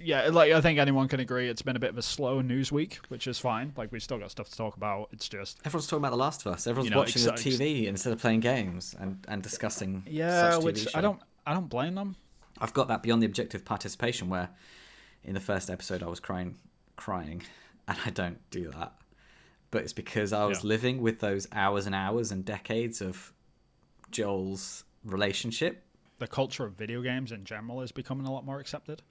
yeah, like I think anyone can agree it's been a bit of a slow news week, which is fine. Like we've still got stuff to talk about. It's just Everyone's talking about The Last of Us. Everyone's watching the TV instead of playing games and discussing yeah, such TV which show. I don't blame them. I've got that beyond the objective participation where in the first episode I was crying, and I don't do that. But it's because I was living with those hours and hours and decades of Joel's relationship. The culture of video games in general is becoming a lot more accepted.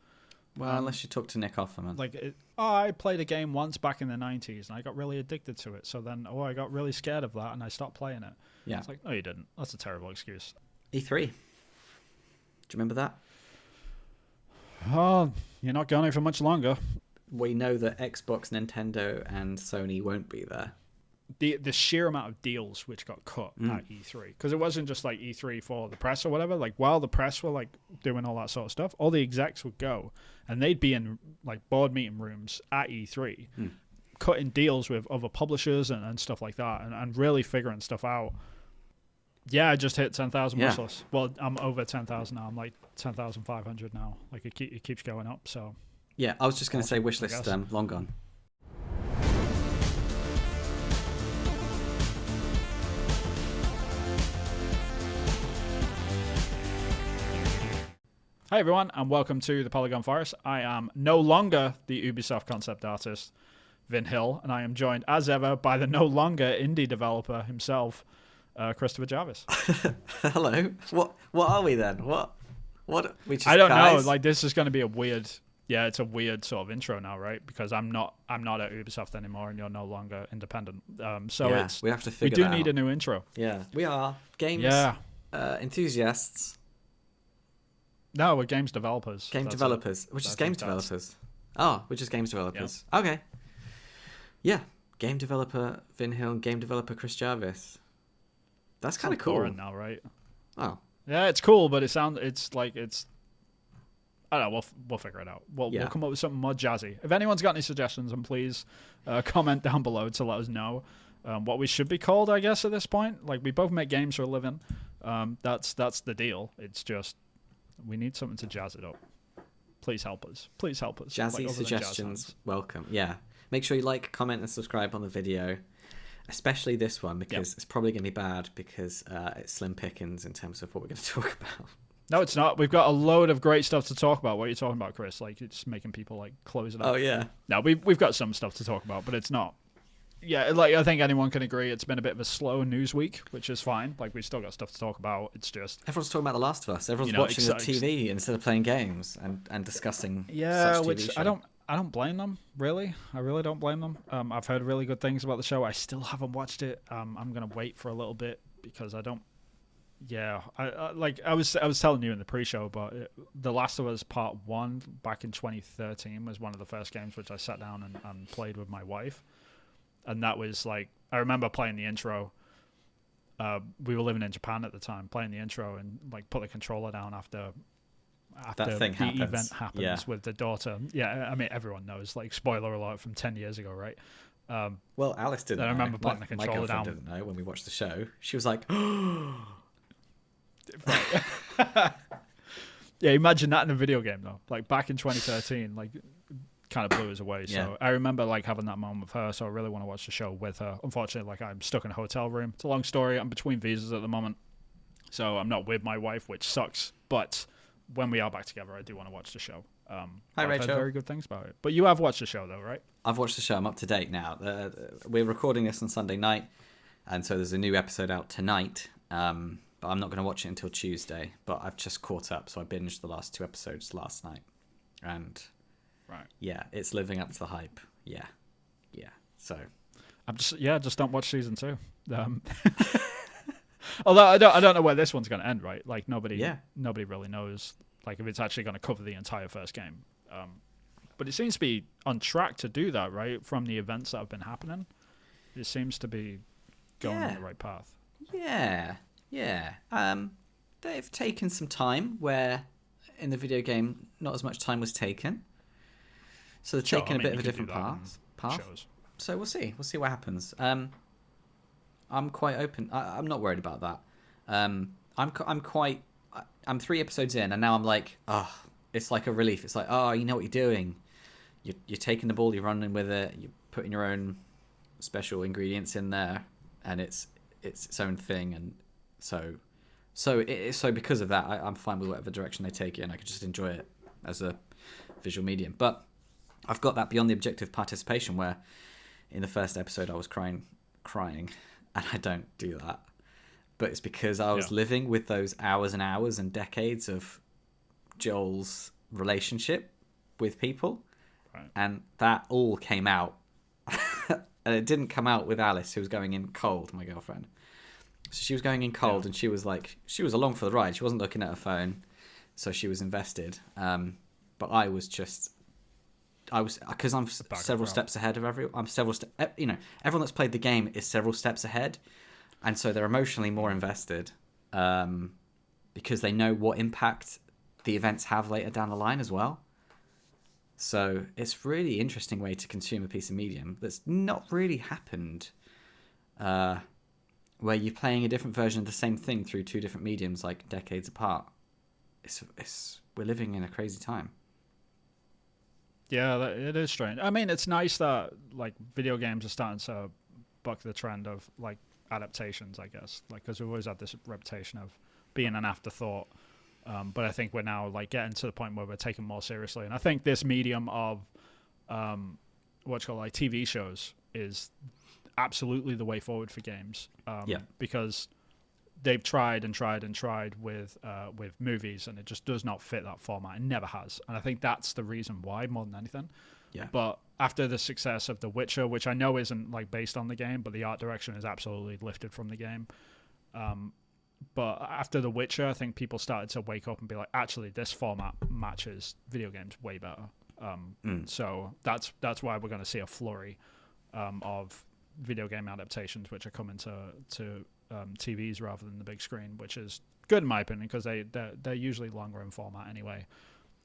Well, unless you talk to Nick Offerman. Like, I played a game once back in the 90s and I got really addicted to it. So then, I got really scared of that and I stopped playing it. Yeah. It's like, no, you didn't. That's a terrible excuse. E3. Do you remember that? Oh, you're not going for much longer. We know that Xbox, Nintendo, and Sony won't be there. The sheer amount of deals which got cut at E3, because it wasn't just like E3 for the press or whatever. Like while the press were like doing all that sort of stuff, all the execs would go and they'd be in like board meeting rooms at E3, cutting deals with other publishers and stuff like that, and really figuring stuff out. Yeah, I just hit 10,000 wish list. Well, I'm over 10,000 now. I'm like 10,500 now. Like it keeps going up. So yeah, I was just going to say wish list long gone. Hi everyone, and welcome to the Polygon Forest. I am no longer the Ubisoft concept artist, Vin Hill, and I am joined as ever by the no longer indie developer himself, Christopher Jarvis. Hello. What are we then? What? We just I don't guys? know. Like this is going to be a weird. Yeah, it's a weird sort of intro now, right? Because I'm not at Ubisoft anymore, and you're no longer independent. So we have to we figure do that need out. a new intro. Yeah, we are games enthusiasts. No, we're games developers. Game developers. Which is games developers. Oh, which is games developers. Yeah. Okay. Yeah. Game developer Vin Hill, game developer Chris Jarvis. That's kind of cool. Boring now, right? Oh. Yeah, it's cool, but it's I don't know. We'll figure it out. We'll come up with something more jazzy. If anyone's got any suggestions, then please comment down below to let us know what we should be called. I guess at this point, like we both make games for a living. That's the deal. It's just we need something to jazz it up. Please help us. Jazzy suggestions, welcome. Yeah. Make sure you like, comment, and subscribe on the video, especially this one because it's probably going to be bad because it's slim pickings in terms of what we're going to talk about. No, it's not. We've got a load of great stuff to talk about. What are you talking about, Chris? Like it's making people like close it up. Oh yeah. No, we've got some stuff to talk about, but it's not. Yeah, like I think anyone can agree it's been a bit of a slow news week, which is fine. Like we've still got stuff to talk about. It's just everyone's talking about The Last of Us. Everyone's watching the TV instead of playing games and discussing. Yeah, such TV which show. I don't blame them. Really, I really don't blame them. I've heard really good things about the show. I still haven't watched it. I'm gonna wait for a little bit because I don't. Yeah, I was telling you in the pre-show, but The Last of Us Part 1 back in 2013 was one of the first games which I sat down and played with my wife. And that was like, I remember playing the intro. We were living in Japan at the time, playing the intro and like put the controller down after that thing the event happens with the daughter. Yeah, I mean, everyone knows, like, spoiler alert from 10 years ago, right? Well, Alice didn't know. I remember putting the controller down. My girlfriend didn't know when we watched the show. She was like, yeah, imagine that in a video game, though. Like, back in 2013, like, kind of blew us away. So I remember, like, having that moment with her, so I really want to watch the show with her. Unfortunately, like, I'm stuck in a hotel room. It's a long story. I'm between visas at the moment, so I'm not with my wife, which sucks. But when we are back together, I do want to watch the show. Hi, I've Rachel. heard very good things about it. But you have watched the show, though, right? I've watched the show. I'm up to date now. We're recording this on Sunday night, and so there's a new episode out tonight. But I'm not going to watch it until Tuesday. But I've just caught up, so I binged the last 2 episodes last night. And yeah, it's living up to the hype. Yeah. So I'm just don't watch season 2. Although I don't know where this one's going to end, right? Like nobody really knows, like if it's actually going to cover the entire first game. But it seems to be on track to do that, right? From the events that have been happening, it seems to be going on the right path. Yeah. They've taken some time where in the video game not as much time was taken. So they're taking a bit of a different path. Shows. So we'll see. We'll see what happens. I'm quite open. I'm not worried about that. I'm 3 episodes in, and now I'm like, it's like a relief. It's like, oh, you know what you're doing. You're taking the ball, you're running with it, you're putting your own special ingredients in there, and it's its own thing. And so because of that, I'm fine with whatever direction they take it, and I could just enjoy it as a visual medium. But I've got that beyond the objective participation, where in the first episode I was crying, and I don't do that. But it's because I was living with those hours and hours and decades of Joel's relationship with people. Right. And that all came out. And it didn't come out with Alice, who was going in cold, my girlfriend. So she was going in cold, and she was along for the ride. She wasn't looking at her phone, so she was invested. But because I'm several steps ahead of everyone. Everyone that's played the game is several steps ahead. And so they're emotionally more invested, because they know what impact the events have later down the line as well. So it's really interesting way to consume a piece of medium that's not really happened, where you're playing a different version of the same thing through two different mediums, like decades apart. We're living in a crazy time. Yeah, it is strange. I mean, it's nice that like video games are starting to buck the trend of like adaptations, I guess, like because we've always had this reputation of being an afterthought. But I think we're now like getting to the point where we're taking more seriously, and I think this medium of what's called like TV shows is absolutely the way forward for games. Because they've tried and tried and tried with movies, and it just does not fit that format. It never has, and I think that's the reason why more than anything. Yeah. But after the success of The Witcher, which I know isn't like based on the game, but the art direction is absolutely lifted from the game. But after The Witcher, I think people started to wake up and be like, actually, this format matches video games way better. So that's why we're going to see a flurry of video game adaptations, which are coming to TVs rather than the big screen, which is good in my opinion, because they're usually longer in format anyway,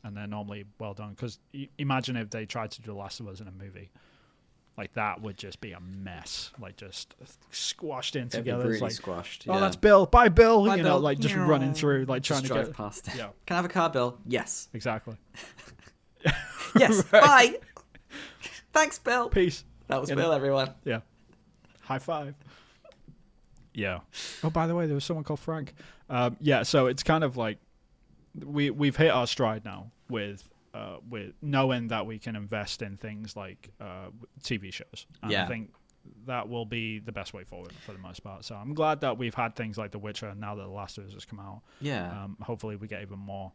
and they're normally well done. Because imagine if they tried to do The Last of Us in a movie. Like, that would just be a mess. Like, just squashed in together. Really it's like, squashed. Oh, that's Bill. Bye, Bill. Bye, Bill. Like, just running through, like, just trying to drive get past it. Yeah. Can I have a car, Bill? Yes. Exactly. Yes. Right. Bye. Thanks, Bill. Peace. That was Bill, everyone. Yeah. High five. Yeah. Oh, by the way, there was someone called Frank. So it's kind of like we've hit our stride now with knowing that we can invest in things like TV shows. And I think that will be the best way forward for the most part. So I'm glad that we've had things like The Witcher, and now that The Last of Us has come out. Yeah. Hopefully we get even more.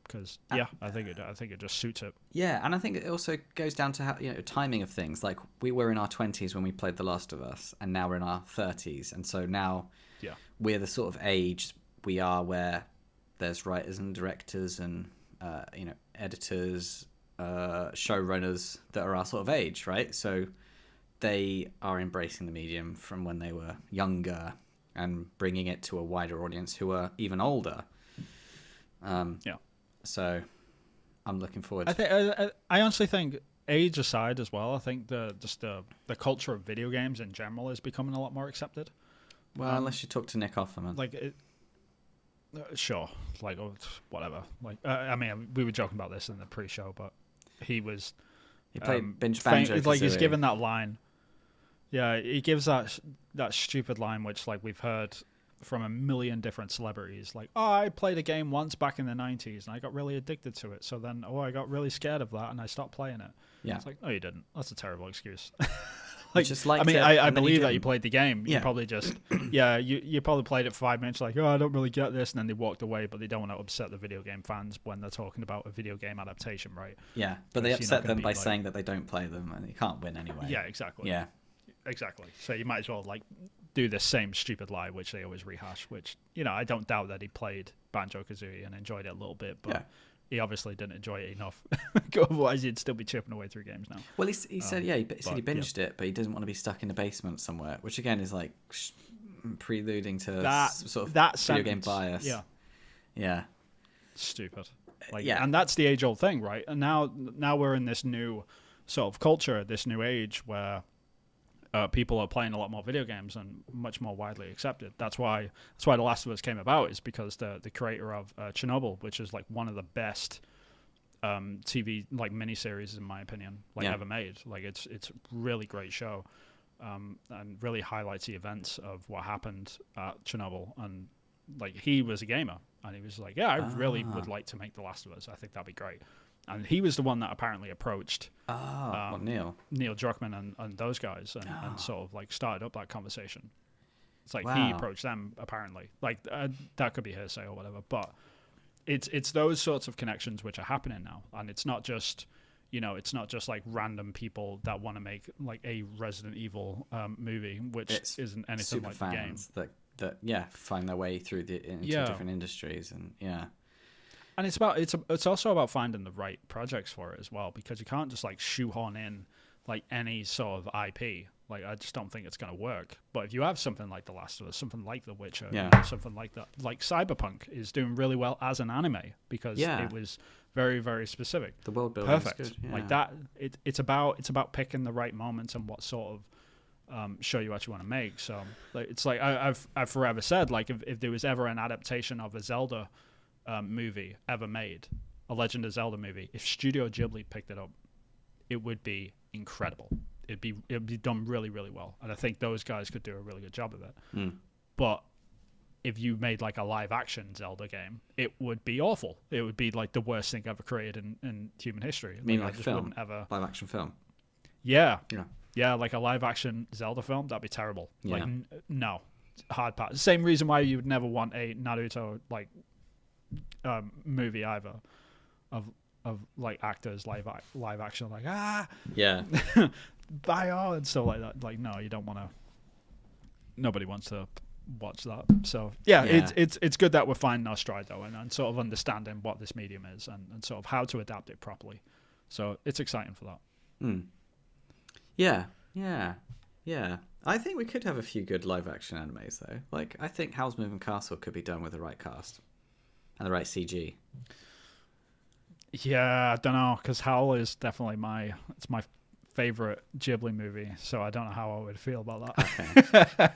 Because I think it just suits it. Yeah, and I think it also goes down to how timing of things. Like, we were in our 20s when we played The Last of Us, and now we're in our 30s, and so now we're the sort of age we are where there's writers and directors and editors, showrunners that are our sort of age, right? So they are embracing the medium from when they were younger and bringing it to a wider audience who are even older. So I'm looking forward. I honestly think, age aside as well, I think the culture of video games in general is becoming a lot more accepted. Well, unless you talk to Nick Offerman. Sure, like, whatever. Like, I mean, we were joking about this in the pre-show, but he played Banjo. Like, he's given that line. Yeah, he gives that stupid line, which like we've heard from a million different celebrities. Like, I played a game once back in the 90s and I got really addicted to it. So then, I got really scared of that and I stopped playing it. Yeah. It's like, no, you didn't. That's a terrible excuse. I believe that you played the game. You probably just, you probably played it 5 minutes like, I don't really get this. And then they walked away, but they don't want to upset the video game fans when they're talking about a video game adaptation, right? Yeah, but they upset them by saying that they don't play them and you can't win anyway. Yeah, exactly. Yeah. Exactly. So you might as well like do the same stupid lie, which they always rehash, which, I don't doubt that he played Banjo-Kazooie and enjoyed it a little bit, but he obviously didn't enjoy it enough. Otherwise, he'd still be chipping away through games now. Well, he said he binged it, but he doesn't want to be stuck in a basement somewhere, which again is like preluding to that video game bias. Yeah. Yeah. Stupid. And that's the age-old thing, right? And now we're in this new sort of culture, this new age where people are playing a lot more video games and much more widely accepted. That's why The Last of Us came about, is because the creator of Chernobyl, which is like one of the best TV like miniseries in my opinion, like Yeah. ever made. Like it's a really great show, and really highlights the events of what happened at Chernobyl. And like he was a gamer, and he was like, yeah, I really would like to make The Last of Us. I think that'd be great. And he was the one that apparently approached Well, Neil. Neil Druckmann and those guys, and sort of like started up that conversation. It's like he Wow. approached them apparently. Like that could be hearsay or whatever, but it's those sorts of connections which are happening now, and it's not just it's not just like random people that want to make like a Resident Evil movie, which It's isn't anything super like the game. fans that find their way through into Yeah. different industries, and And it's also about finding the right projects for it as well, because you can't just like shoehorn in like any sort of IP. Like I just don't think it's going to work. But if you have something like The Last of Us, something like The Witcher, Yeah. something like that, like Cyberpunk is doing really well as an anime because Yeah. it was very, very specific. the world building Perfect. is good. Yeah. Like that. It's about picking the right moments and what sort of show you actually want to make. So like, it's like I've forever said, like if there was ever an adaptation of a Zelda movie ever made, a Legend of Zelda movie, if Studio Ghibli picked it up, it would be incredible. It'd be done really, really well, and I think those guys could do a really good job of it. But if you made like a live action Zelda game, it would be awful. It would be like the worst thing ever created in human history. I mean, I like just film, wouldn't ever. live action film. Yeah, Yeah. like a live action Zelda film, that'd be terrible. Like Yeah. no, hard pass. Same reason why you would never want a Naruto like movie either, of like actors live action like Yeah. bio and stuff like that. Like no, you don't want to. Nobody wants to watch that. So yeah, Yeah. it's good that we're finding our stride though, and sort of understanding what this medium is and sort of how to adapt it properly. So it's exciting for that. Yeah. I think we could have a few good live action animes though. Like I think Howl's Moving Castle could be done with the right cast and the right CG. Yeah, I don't know, because Howl is definitely my favorite Ghibli movie, so I don't know how I would feel about that.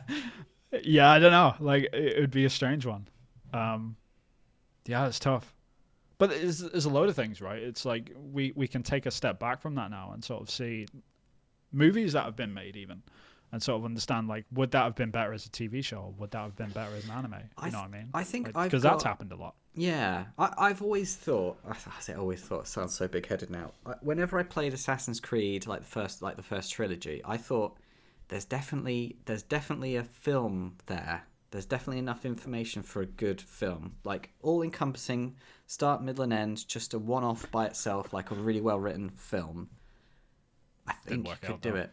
Okay. Yeah, I don't know. Like it would be a strange one. Yeah, it's tough. But there's a load of things, right? It's like we can take a step back from that now and sort of see movies that have been made even, and sort of understand like, would that have been better as a TV show? Would that have been better as an anime? You know what I mean? I think because that's happened a lot. Yeah, I've always thought. I say always thought. It sounds so big-headed now. Whenever I played Assassin's Creed, like the first trilogy, I thought there's definitely a film there. There's definitely enough information for a good film, like all-encompassing, start, middle, and end, just a one-off by itself, like a really well-written film. I think you could do it.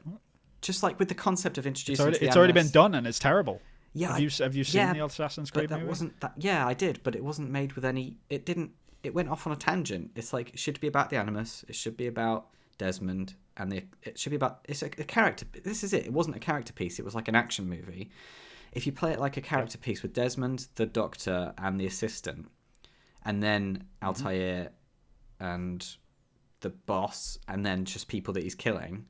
Just like with the concept of introducing. It's already been done and it's terrible. Yeah, have you seen the Assassin's Creed that movie? wasn't that. Yeah, I did, but it wasn't made with any. It didn't. It went off on a tangent. It's like it should be about the Animus. It should be about Desmond, and it should be about. It's a character. This is it. It wasn't a character piece. It was like an action movie. If you play it like a character piece with Desmond, the Doctor, and the assistant, and then Altair and the boss, and then just people that he's killing,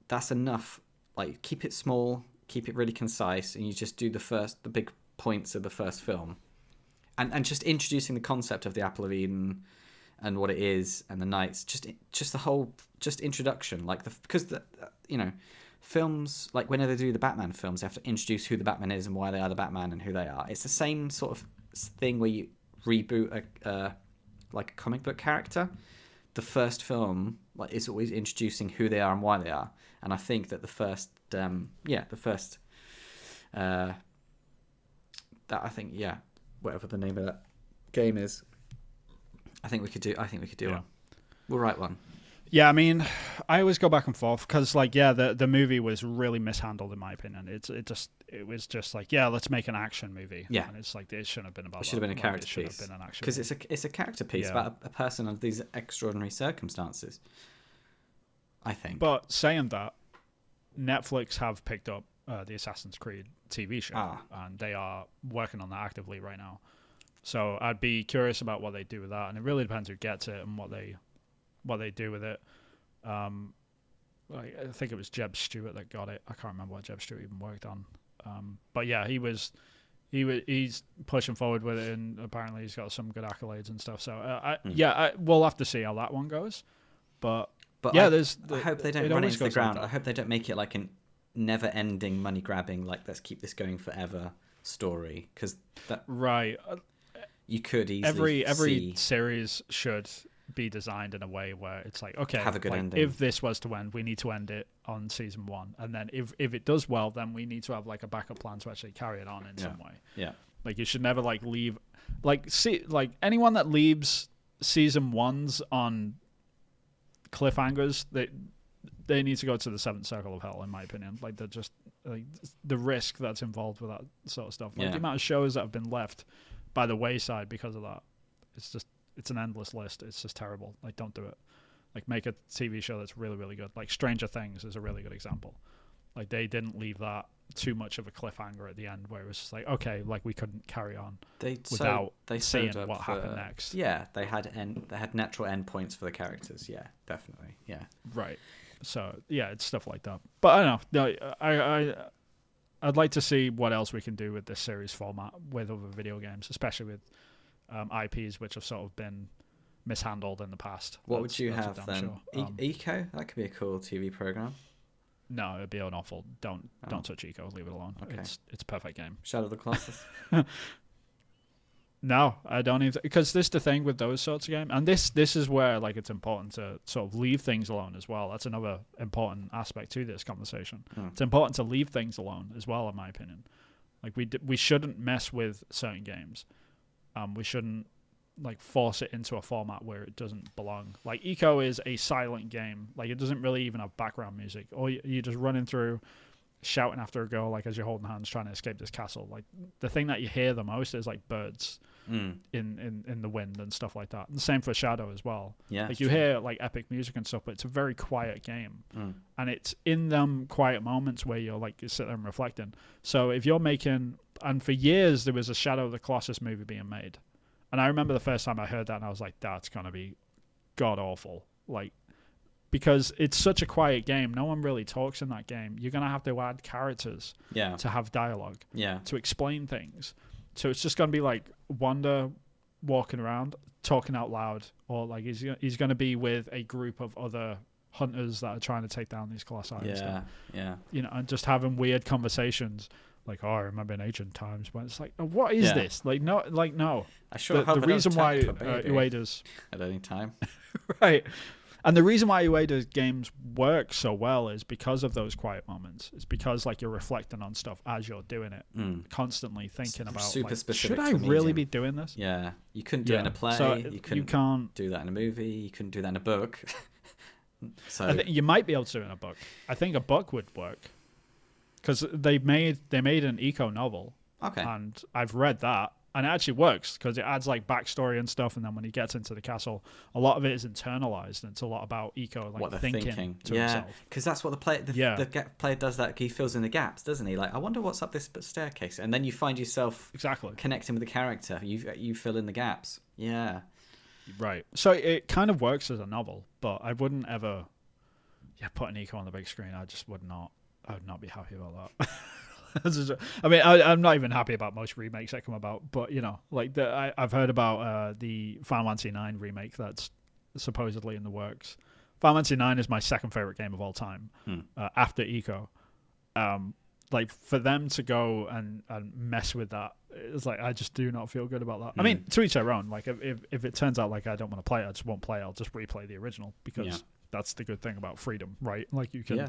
that's enough. Like keep it small. Keep it really concise, and you just do the big points of the first film, and just introducing the concept of the Apple of Eden and what it is, and the Knights, just the whole introduction, like because films, like whenever they do the Batman films, they have to introduce who the Batman is and why they are the Batman and who they are. It's the same sort of thing where you reboot like a comic book character. The first film is always introducing who they are and why they are, and I think that whatever the name of that game is, I think we could do one. We'll write one. Yeah, I mean, I always go back and forth because, like, the movie was really mishandled in my opinion. It was just like, let's make an action movie. Yeah, and it's like it shouldn't have been about. It should have been a character piece. piece because it's a character piece about a person of these extraordinary circumstances. I think. But saying that, Netflix have picked up the Assassin's Creed TV show, and they are working on that actively right now. So I'd be curious about what they do with that, and it really depends who gets it and what they do with it. I think it was Jeb Stewart that got it. I can't remember what Jeb Stewart even worked on. But yeah, he was he's pushing forward with it, and apparently he's got some good accolades and stuff. So Hmm. we'll have to see how that one goes. But But yeah, I hope they don't it run always into the goes like ground. that. I hope they don't make it like an never-ending money-grabbing, like let's keep this going forever story, because that Right. you could easily Every see. series should be designed in a way where it's like, okay, Have a good like, ending. if this was to end, we need to end it on season 1, and then if it does well, then we need to have like a backup plan to actually carry it on in some way. Yeah, Like you should never like leave, like anyone that leaves season 1s on cliffhangers, they need to go to the seventh circle of hell, in my opinion. Like they're just like the risk that's involved with that sort of stuff. Like Yeah. the amount of shows that have been left by the wayside because of that, it's an endless list. It's just terrible. Like don't do it. Like make a TV show that's really, really good. Like Stranger Things is a really good example. Like they didn't leave that too much of a cliffhanger at the end where it was just like, okay, like we couldn't carry on without seeing sewed up what happened next. Yeah, they had natural endpoints for the characters. Yeah, definitely. Yeah, Right. So yeah, it's stuff like that. But I don't know. No, I'd like to see what else we can do with this series format with other video games, especially with IPs which have sort of been mishandled in the past. what would you That's have for then? damn sure. Eco? That could be a cool TV program. No, it'd be an awful. Don't touch Eco. Leave it alone. Okay. It's a perfect game. Shadow of the Colossus. No, I don't even, because this is the thing with those sorts of games, and this is where like it's important to sort of leave things alone as well. That's another important aspect to this conversation. It's important to leave things alone as well, in my opinion. Like we shouldn't mess with certain games. We shouldn't like force it into a format where it doesn't belong. Like Eco is a silent game. Like it doesn't really even have background music, or you're just running through shouting after a girl, like as you're holding hands trying to escape this castle. Like the thing that you hear the most is like birds in the wind and stuff like that. And the same for Shadow as well. Yeah, Like you hear like epic music and stuff, but it's a very quiet game. And it's in them quiet moments where you're like you sit there and reflecting. So if you're making, and for years there was a Shadow of the Colossus movie being made, and I remember the first time I heard that and I was like, that's gonna be god awful. Like, because it's such a quiet game, no one really talks in that game. You're gonna have to add characters to have dialogue, to explain things. So it's just gonna be like Wanda walking around talking out loud, or like he's gonna be with a group of other hunters that are trying to take down these colossi and stuff. You know, and just having weird conversations like, oh, I remember in ancient times, but it's like, oh, what is this? Like no. I sure hope The I don't reason why tap a baby Ueda's at any time. right. And the reason why Ueda's games work so well is because of those quiet moments. It's because like you're reflecting on stuff as you're doing it, constantly thinking about super like, specific should to I the really medium. be doing this? Yeah, you couldn't do it in a play. So you you can't. do that in a movie. You couldn't do that in a book. So I think you might be able to do it in a book. I think a book would work because they made an eco novel, okay, and I've read that. And it actually works because it adds like backstory and stuff. And then when he gets into the castle, a lot of it is internalized. And it's a lot about Eco, like what they're thinking to yeah, himself. because that's what the player does. That he fills in the gaps, doesn't he? Like, I wonder what's up this staircase, and then you find yourself Exactly connecting with the character. You fill in the gaps. Yeah, right. So it kind of works as a novel, but I wouldn't ever, put an Eco on the big screen. I just would not. I would not be happy about that. I mean, I'm not even happy about most remakes that come about, but you know, like I've heard about the Final Fantasy IX remake that's supposedly in the works. Final Fantasy IX is my second favorite game of all time, after Eco. Like for them to go and mess with that, it's like I just do not feel good about that. I mean, to each their own. Like if it turns out like I don't want to play it, I just won't play it. I'll just replay the original because that's the good thing about freedom, right? Like you can. Yeah.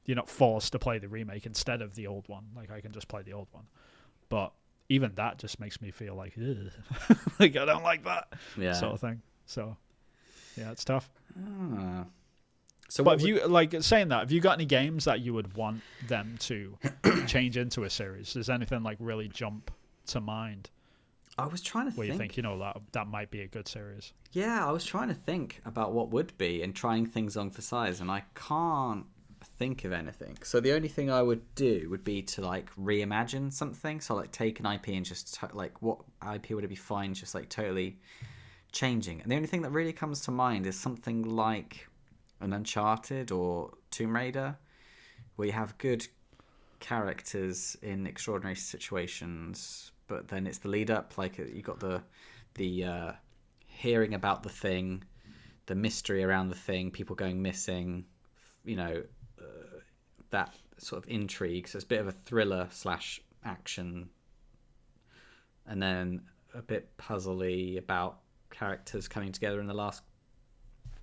You're not forced to play the remake instead of the old one. Like I can just play the old one, but even that just makes me feel like, like I don't like that sort of thing. So yeah, it's tough. So, but have you got any games that you would want them to change into a series? Does anything like really jump to mind? I was trying to think. Where you think, that might be a good series. Yeah, I was trying to think about what would be and trying things on for size, and I can't think of anything. So the only thing I would do would be to like reimagine something. So like take an IP and just like what IP would it be fine just like totally changing. And the only thing that really comes to mind is something like an Uncharted or Tomb Raider, where you have good characters in extraordinary situations, but then it's the lead up. Like you got the hearing about the thing, the mystery around the thing, people going missing, that sort of intrigue. So it's a bit of a thriller / action, and then a bit puzzly about characters coming together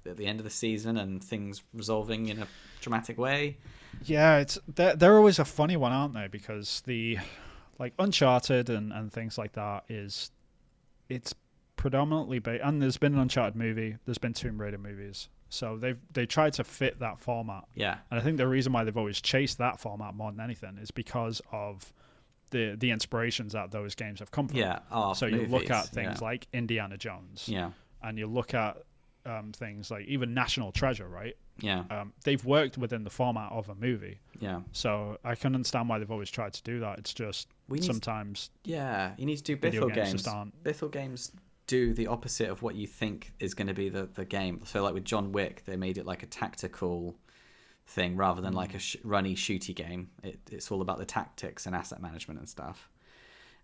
at the end of the season and things resolving in a dramatic way. Yeah, they're always a funny one, aren't they? Because the like Uncharted and things like that it's predominantly and there's been an Uncharted movie, there's been Tomb Raider movies, so they tried to fit that format. Yeah, and I think the reason why they've always chased that format more than anything is because of the inspirations that those games have come from. Yeah, so movies. You look at things like Indiana Jones. Yeah, and you look at things like even National Treasure, right? Yeah. They've worked within the format of a movie. Yeah. So I can understand why they've always tried to do that. It's just sometimes. Yeah, you need to do Bithell games. Aren't. Bithell games do the opposite of what you think is going to be the game. So like with John Wick, they made it like a tactical thing rather than like a runny shooty game. It's all about the tactics and asset management and stuff.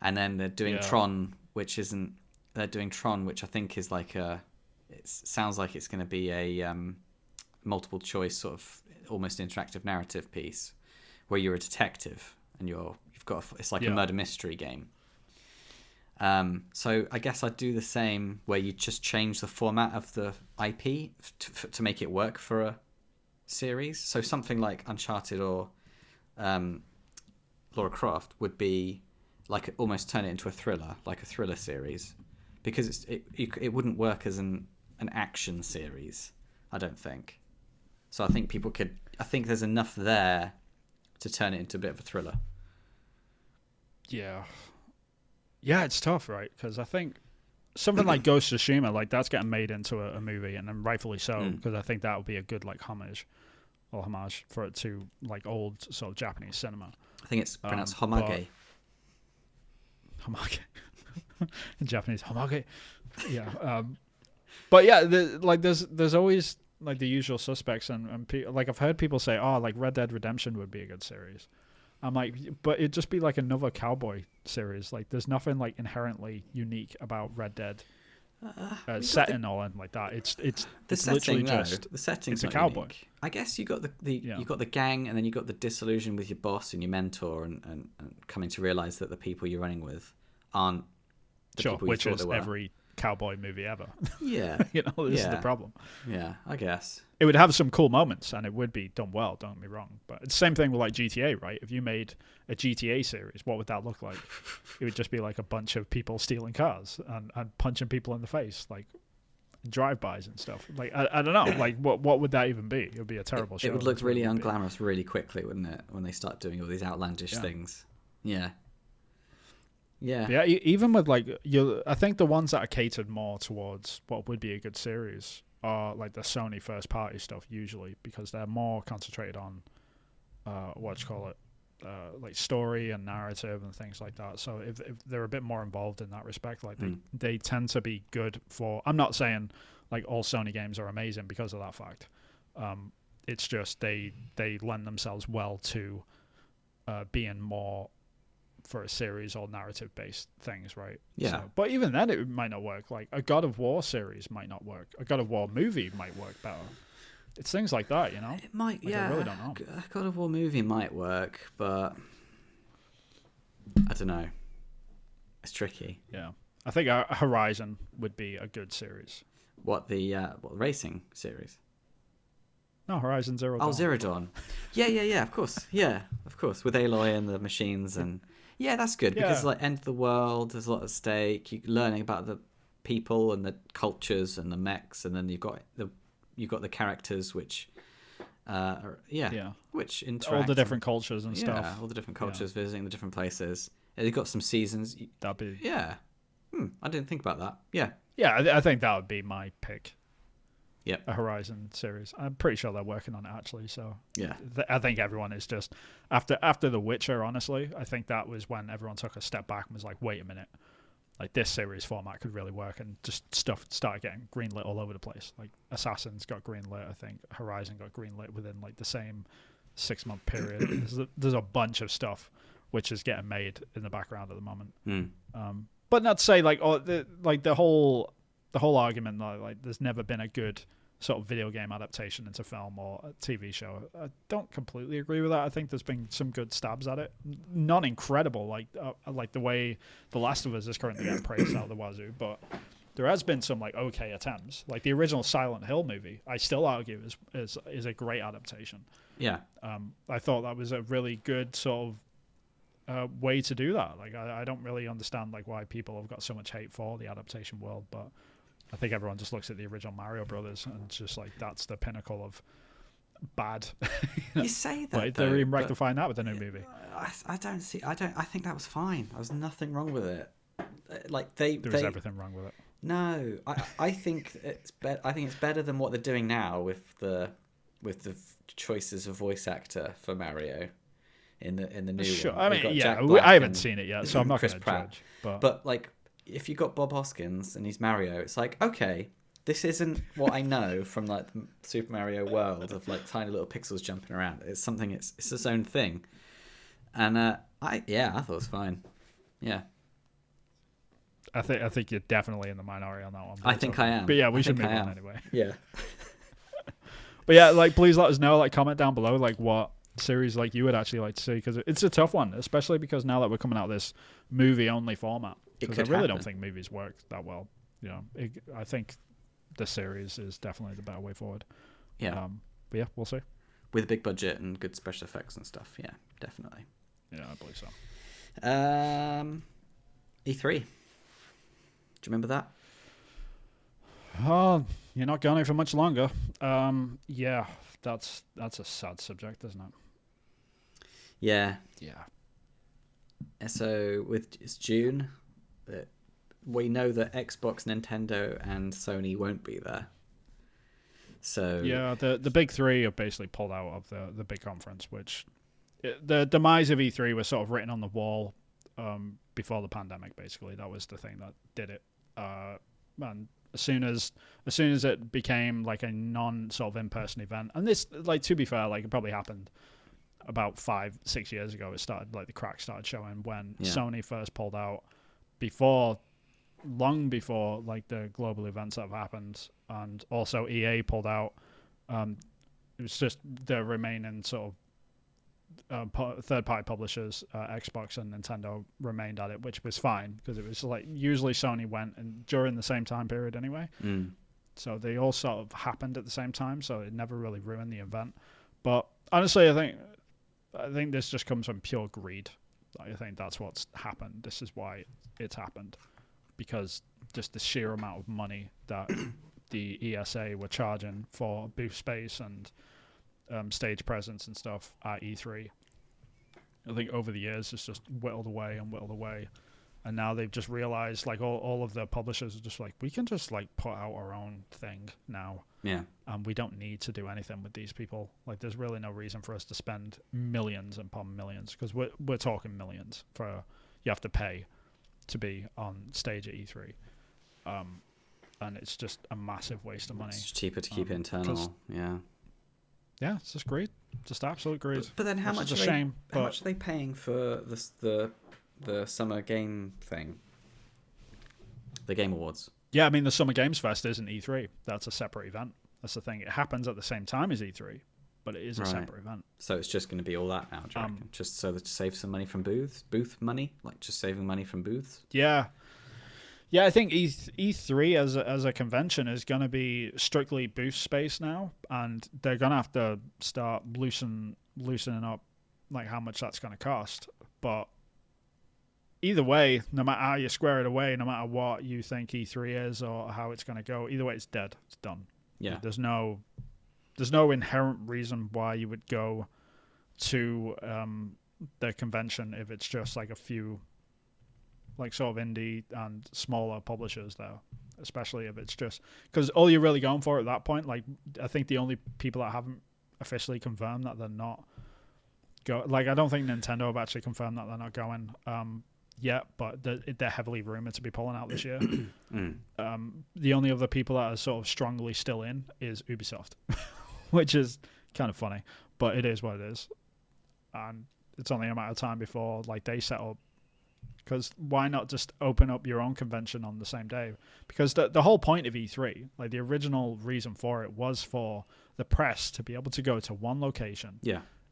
And then they're doing Tron, which isn't. They're doing Tron, which I think is like it sounds like it's going to be a multiple choice sort of almost interactive narrative piece where you're a detective and it's like a murder mystery game. So I guess I'd do the same where you just change the format of the IP to make it work for a series. So something like Uncharted or Lara Croft would be like almost turn it into a thriller, like a thriller series, because it wouldn't work as an action series, I don't think. So I think I think there's enough there to turn it into a bit of a thriller. Yeah, it's tough, right? Because I think something like Ghost of Tsushima, like that's getting made into a movie, and then rightfully so, because I think that would be a good like homage for it to like old sort of Japanese cinema. I think it's pronounced homage. Homage. In Japanese, homage. Yeah. But yeah, there's always like the usual suspects, and like I've heard people say, oh, like Red Dead Redemption would be a good series. I'm like, but it'd just be like another cowboy series. Like there's nothing like inherently unique about Red Dead setting or anything like that. It's literally just the setting. It's a cowboy. Unique. I guess you got you got the gang, and then you got the disillusion with your boss and your mentor, and coming to realize that the people you're running with aren't the people you thought they were. Which is every cowboy movie ever. Yeah. This is the problem. Yeah, I guess. It would have some cool moments and it would be done well, don't get me wrong. But it's the same thing with like GTA, right? If you made a GTA series, what would that look like? It would just be like a bunch of people stealing cars and punching people in the face, like drive-bys and stuff. Like, I don't know, like what would that even be? It would be a terrible show. It would look really unglamorous really quickly, wouldn't it? When they start doing all these outlandish things. Yeah. Yeah, even with like I think the ones that are catered more towards what would be a good series are like the Sony first party stuff usually, because they're more concentrated on like story and narrative and things like that. So if they're a bit more involved in that respect, like they tend to be good for. I'm not saying like all Sony games are amazing because of that fact. It's just they lend themselves well to being more for a series or narrative based things, right? Yeah. So, but even then it might not work. Like a God of War series might not work. A God of War movie might work better. It's things like that, you know? It might, like, yeah. I really don't know. A God of War movie might work, but I don't know. It's tricky. Yeah. I think Horizon would be a good series. What the racing series? No, Horizon Zero Dawn. Oh, Zero Dawn. Yeah, of course. Yeah, of course. With Aloy and the machines and... Yeah, that's good because like end of the world, there's a lot at stake. You're learning about the people and the cultures and the mechs, and then you've got the characters which which interact. All the different cultures and stuff. Yeah, all the different cultures visiting the different places. You've got some seasons. That'd be I didn't think about that. Yeah. Yeah, I think that would be my pick. Yeah, a Horizon series. I'm pretty sure they're working on it actually. So yeah, I think everyone is just after The Witcher. Honestly, I think that was when everyone took a step back and was like, "Wait a minute, like this series format could really work," and just stuff started getting greenlit all over the place. Like Assassin's got greenlit, I think Horizon got greenlit within like the same 6-month period. There's a bunch of stuff which is getting made in the background at the moment. Mm. But not to say like the whole argument that like there's never been a good sort of video game adaptation into film or a TV show. I don't completely agree with that. I think there's been some good stabs at it. Not incredible like the way The Last of Us is currently getting praised out of the wazoo, but there has been some like okay attempts. Like the original Silent Hill movie, I still argue is a great adaptation. Yeah. I thought that was a really good sort of way to do that. Like I don't really understand like why people have got so much hate for the adaptation world, but I think everyone just looks at the original Mario Brothers and it's just like that's the pinnacle of bad. You say that, but they're even rectifying that with the new movie. I think that was fine. There was nothing wrong with it. Like there was everything wrong with it. No, I think it's better than what they're doing now with the choices of voice actor for Mario in the new sure. one. I mean, yeah, I haven't seen it yet, so I'm not going to judge. But like, if you got Bob Hoskins and he's Mario, it's like, okay, this isn't what I know from like the Super Mario world of like tiny little pixels jumping around. It's something. It's its own thing. And I thought it was fine. Yeah. I think you're definitely in the minority on that one. I think I am. But yeah, we should move on anyway. Yeah. But yeah, like please let us know. Like comment down below like what series like you would actually like to see, because it's a tough one, especially because now that we're coming out of this movie only format. Because I really don't think movies work that well. You know, I think the series is definitely the better way forward. Yeah. But yeah, we'll see. With a big budget and good special effects and stuff. Yeah, definitely. Yeah, I believe so. E3. Do you remember that? Oh, you're not going for much longer. Yeah, that's a sad subject, isn't it? Yeah. Yeah. So it's June. We know that Xbox, Nintendo, and Sony won't be there. So yeah, the big three have basically pulled out of the big conference, which the demise of E3 was sort of written on the wall before the pandemic. Basically, that was the thing that did it. And as soon as it became like a non sort of in-person event, and this, like, to be fair, like it probably happened about 5-6 years ago. It started, like, the cracks started showing when Sony first pulled out, long before like the global events that have happened, and also EA pulled out. It was just the remaining sort of third-party publishers, Xbox and Nintendo, remained at it, which was fine because it was like usually Sony went and during the same time period anyway. So they all sort of happened at the same time, so it never really ruined the event. But honestly, I think this just comes from pure greed. I think that's what's happened. This is why it's happened, because just the sheer amount of money that the ESA were charging for booth space and stage presence and stuff at E3. I think over the years it's just whittled away, and now they've just realized, like, all of the publishers are just like, we can just like put out our own thing now. Yeah. And we don't need to do anything with these people. Like, there's really no reason for us to spend millions upon millions, because we're talking millions for you have to pay to be on stage at E3. And it's just a massive waste of money. It's cheaper to keep it internal. Yeah. Yeah, it's just greed. Just absolute greed. But then how much are they paying for the summer game thing? The Game Awards. Yeah, I mean, the Summer Games Fest isn't E3. That's a separate event. That's the thing. It happens at the same time as E3, but it is a separate event. So it's just going to be all that now, do you reckon? Just so that to save some money from booth money? Like just saving money from booths? Yeah. Yeah, I think E3 as a convention is going to be strictly booth space now, and they're going to have to start loosening up like how much that's going to cost. But either way, no matter how you square it away, no matter what you think E3 is or how it's going to go, either way, it's dead. It's done. Yeah. There's no inherent reason why you would go to the convention if it's just like a few, like, sort of indie and smaller publishers there, especially if it's just because all you're really going for at that point, like, I think the only people that haven't officially confirmed that they're not go, like, I don't think Nintendo have actually confirmed that they're not going yet, but they're heavily rumored to be pulling out this year. The only other people that are sort of strongly still in is Ubisoft, which is kind of funny, but it is what it is. And it's only a matter of time before like they set up. Because why not just open up your own convention on the same day? Because the whole point of E3, like the original reason for it, was for the press to be able to go to one location,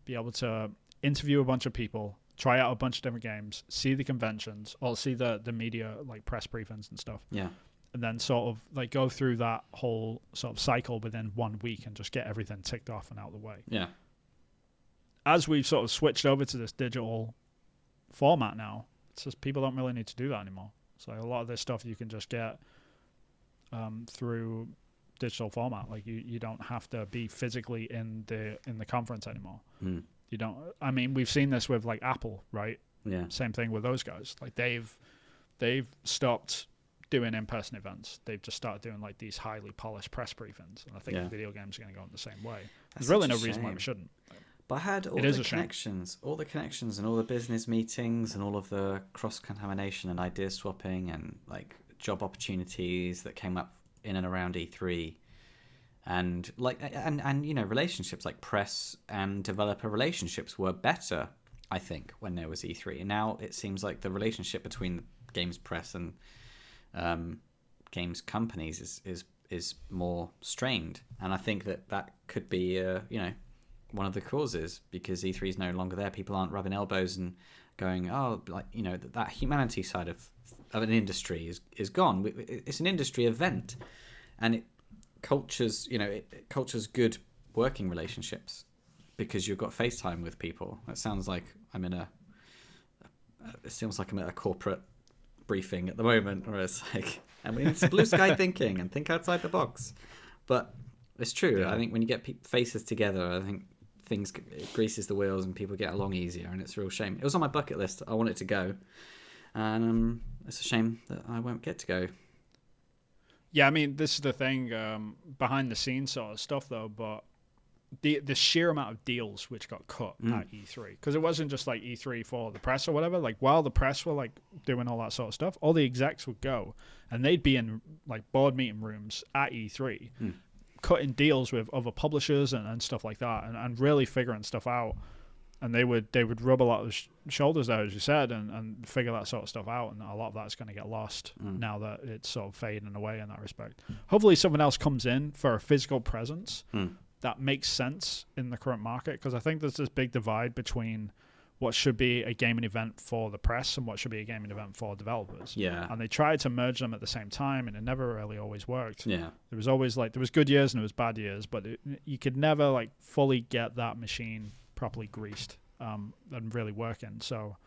be able to interview a bunch of people, try out a bunch of different games, see the conventions, or see the media like press briefings and stuff. Yeah. And then sort of like go through that whole sort of cycle within 1 week and just get everything ticked off and out of the way. Yeah. As we've sort of switched over to this digital format now, it's just people don't really need to do that anymore. So a lot of this stuff you can just get through digital format. Like you don't have to be physically in the conference anymore. Mm. You don't. I mean, we've seen this with like Apple, right? Yeah. Same thing with those guys. Like they've stopped doing in-person events. They've just started doing like these highly polished press briefings, and I think video games are going to go in the same way. There's really no reason why we shouldn't. But I had all the connections and all the business meetings and all of the cross-contamination and idea swapping and like job opportunities that came up in and around E3, and like and you know, relationships like press and developer relationships were better, I think, when there was E3. And now it seems like the relationship between the games press and games companies is more strained, and I think that could be you know, one of the causes, because E3 is no longer there. People aren't rubbing elbows and going, oh, like, you know, that humanity side of an industry is gone. It's an industry event, and it cultures good working relationships because you've got FaceTime with people. It sounds like I'm at a corporate briefing at the moment, where it's like, I mean, it's blue sky thinking and think outside the box. But it's true. Yeah. I think when you get faces together, I think it greases the wheels and people get along easier, and it's a real shame. It was on my bucket list. I wanted to go, and it's a shame that I won't get to go. Yeah, I mean, this is the thing, behind the scenes sort of stuff though, but the sheer amount of deals which got cut at E3, because it wasn't just like E3 for the press or whatever. Like while the press were like doing all that sort of stuff, all the execs would go and they'd be in like board meeting rooms at E3, cutting deals with other publishers and stuff like that, and really figuring stuff out. And they would rub a lot of shoulders there, as you said, and figure that sort of stuff out. And a lot of that's going to get lost now that it's sort of fading away in that respect. Hopefully someone else comes in for a physical presence that makes sense in the current market, because I think there's this big divide between what should be a gaming event for the press and what should be a gaming event for developers. Yeah. And they tried to merge them at the same time, and it never really always worked. Yeah. There was always like, there was good years and there was bad years, but you could never like fully get that machine properly greased and really working. So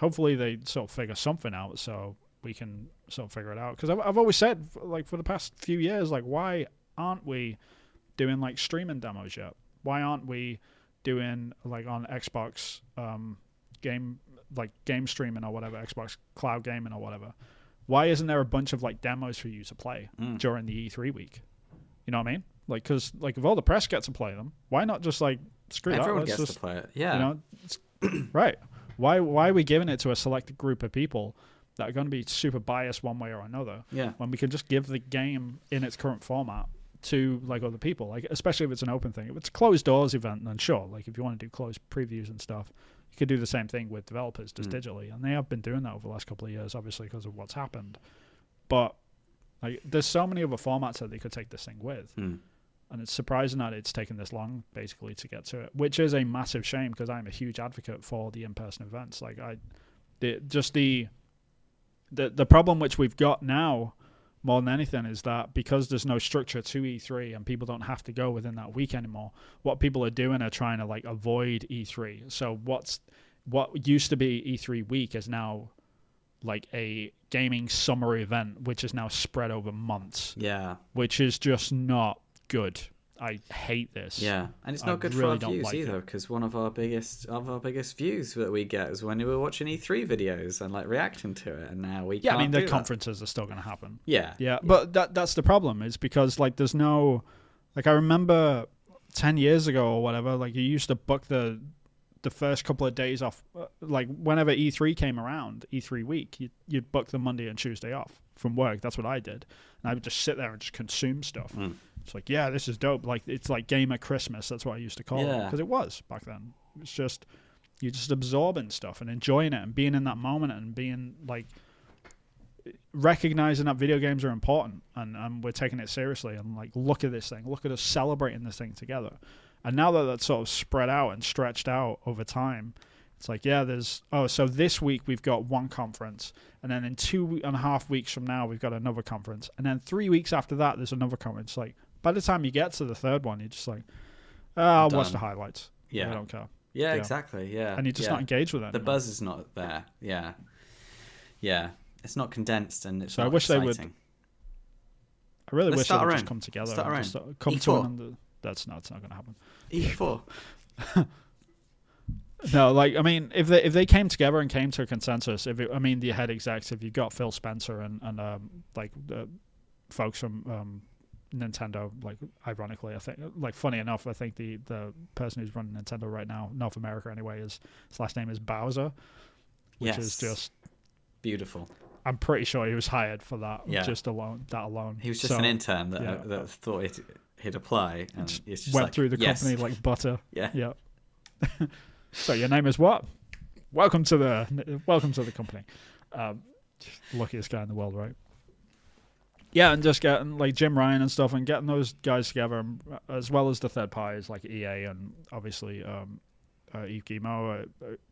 hopefully they sort of figure something out so we can sort of figure it out. Because I've always said, like, for the past few years, like, why aren't we doing like streaming demos yet? Why aren't we doing like on Xbox game streaming or whatever, Xbox cloud gaming or whatever? Why isn't there a bunch of like demos for you to play during the E3 week? You know what I mean? Like, because like if all the press gets to play them, why not just like screw Everyone that? Everyone gets to play it. Yeah. You know, right. Why are we giving it to a selected group of people that are going to be super biased one way or another? Yeah. When we can just give the game in its current format to like other people, like especially if it's an open thing. If it's a closed doors event, then sure, like if you want to do closed previews and stuff, you could do the same thing with developers just digitally, and they have been doing that over the last couple of years, obviously because of what's happened. But like, there's so many other formats that they could take this thing with, and it's surprising that it's taken this long basically to get to it, which is a massive shame because I'm a huge advocate for the in-person events. Like the problem which we've got now, more than anything, is that because there's no structure to E3 and people don't have to go within that week anymore, what people are doing are trying to like avoid E3. So what used to be E3 week is now like a gaming summer event, which is now spread over months. Yeah. Which is just not good. I hate this. Yeah, and it's not good for our views either, because one of our biggest views that we get is when we were watching E3 videos and like reacting to it, and now we can't. Yeah, I mean the conferences are still going to happen. Yeah, but that's the problem, is because like there's no, like I remember 10 years ago or whatever, like you used to book the first couple of days off, like whenever E3 came around, E3 week, you'd book the Monday and Tuesday off from work. That's what I did, and I would just sit there and just consume stuff. It's like, yeah, this is dope. Like, it's like Gamer Christmas. That's what I used to call it, because it was back then. It's just you're just absorbing stuff and enjoying it and being in that moment and being like recognizing that video games are important and we're taking it seriously and like, look at this thing, look at us celebrating this thing together. And now that that's sort of spread out and stretched out over time, it's like, yeah, so this week we've got one conference, and then in 2.5 weeks from now we've got another conference, and then 3 weeks after that there's another conference. Like, by the time you get to the third one, you're just like, I'll watch the highlights. Yeah, I don't care. Yeah, exactly. Yeah, and you're just not engaged with it. The buzz is not there. Yeah, it's not condensed, and it's so not I wish exciting. they would. I really wish they would just come together. Just come E4. to it's not going to happen. E4. No, like, I mean, if they came together and came to a consensus, the head execs, if you've got Phil Spencer and like the folks from Nintendo, like, ironically, I think, like, funny enough, I think the person who's running Nintendo right now, North America anyway, his last name is Bowser, which is just beautiful. I'm pretty sure he was hired for that, that alone. He was just an intern that thought he'd apply, and just went through the company like butter. Yeah. So your name is what? Welcome to the company. Luckiest guy in the world, right? Yeah, and just getting like Jim Ryan and stuff, and getting those guys together, as well as the third parties like EA and obviously Yves Guillemot,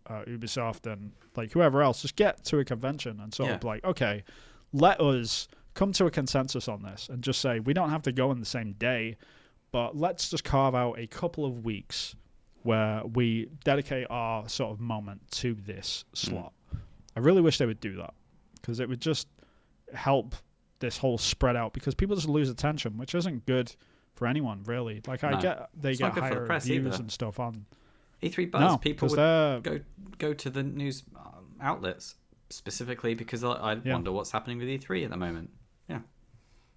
Ubisoft, and like whoever else. Just get to a convention and sort of like, okay, let us come to a consensus on this, and just say we don't have to go on the same day, but let's just carve out a couple of weeks where we dedicate our sort of moment to this slot. I really wish they would do that, because it would just help this whole spread out, because people just lose attention, which isn't good for anyone, really. Like, I get they get higher views and stuff on E3 Buzz. People would go to the news outlets specifically because I wonder what's happening with E3 at the moment. Yeah.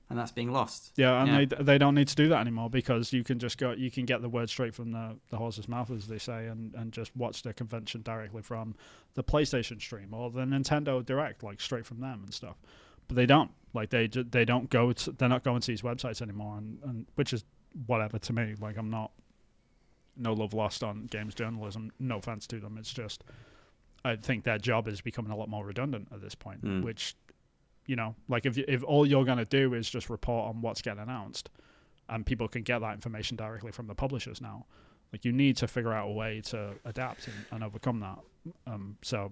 And that's being lost. Yeah, and they don't need to do that anymore, because you can just go, you can get the word straight from the horse's mouth, as they say, and just watch the convention directly from the PlayStation stream or the Nintendo Direct, like straight from them and stuff. But they don't. Like, they don't go to, they're not going to these websites anymore, and which is whatever to me. Like, I'm not, no love lost on games journalism, no offense to them. It's just, I think their job is becoming a lot more redundant at this point, which, you know, like if all you're going to do is just report on what's getting announced, and people can get that information directly from the publishers now, like, you need to figure out a way to adapt and overcome that. So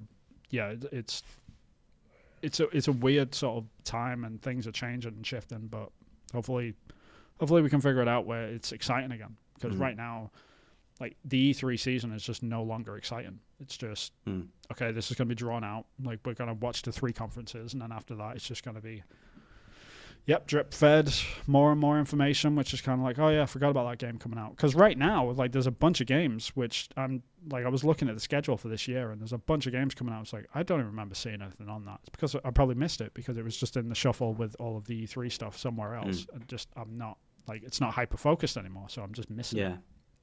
yeah, it's a weird sort of time, and things are changing and shifting, but hopefully we can figure it out where it's exciting again, because right now, like, the E3 season is just no longer exciting. It's just, okay, this is going to be drawn out. Like, we're going to watch the 3 conferences, and then after that, it's just going to be, drip fed more and more information, which is kind of like, oh yeah, I forgot about that game coming out. Because right now, like, there's a bunch of games, which I was looking at the schedule for this year, and there's a bunch of games coming out. It's like, I don't even remember seeing anything on that. It's because I probably missed it, because it was just in the shuffle with all of the E3 stuff somewhere else. And just, I'm not, like, it's not hyper-focused anymore, so I'm just missing it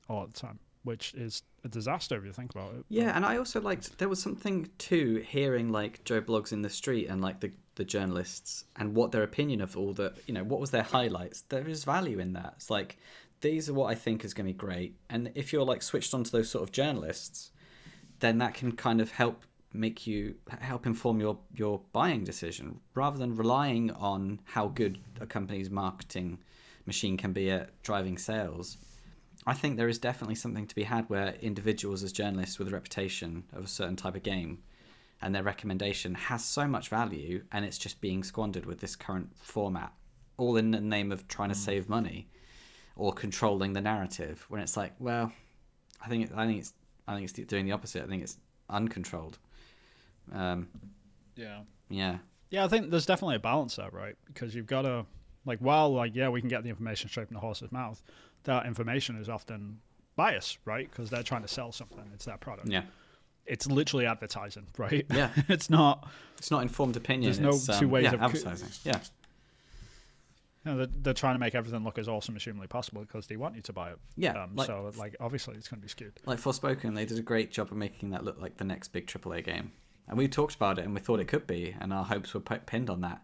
all the time, which is a disaster if you think about it. Yeah, and I also liked, there was something too, hearing like Joe Blogs in the street and like the journalists and what their opinion of all the, you know, what was their highlights. There is value in that. It's like, these are what I think is going to be great. And if you're like switched onto those sort of journalists, then that can kind of help inform your buying decision, rather than relying on how good a company's marketing machine can be at driving sales. I think there is definitely something to be had where individuals as journalists with a reputation of a certain type of game and their recommendation has so much value, and it's just being squandered with this current format, all in the name of trying to save money or controlling the narrative, when it's like, well, I think it's doing the opposite. I think it's uncontrolled. Yeah, I think there's definitely a balance there, right? Because you've got to, like, while, like, yeah, we can get the information straight from the horse's mouth, that information is often biased, right? Because they're trying to sell something. It's their product. Yeah. It's literally advertising, right? Yeah. It's not informed opinion. There's no two ways of advertising. Yeah. You know, they're trying to make everything look as awesome as humanly possible because they want you to buy it. Yeah. So, like, obviously it's going to be skewed. Like Forspoken, they did a great job of making that look like the next big AAA game. And we talked about it and we thought it could be, and our hopes were pinned on that.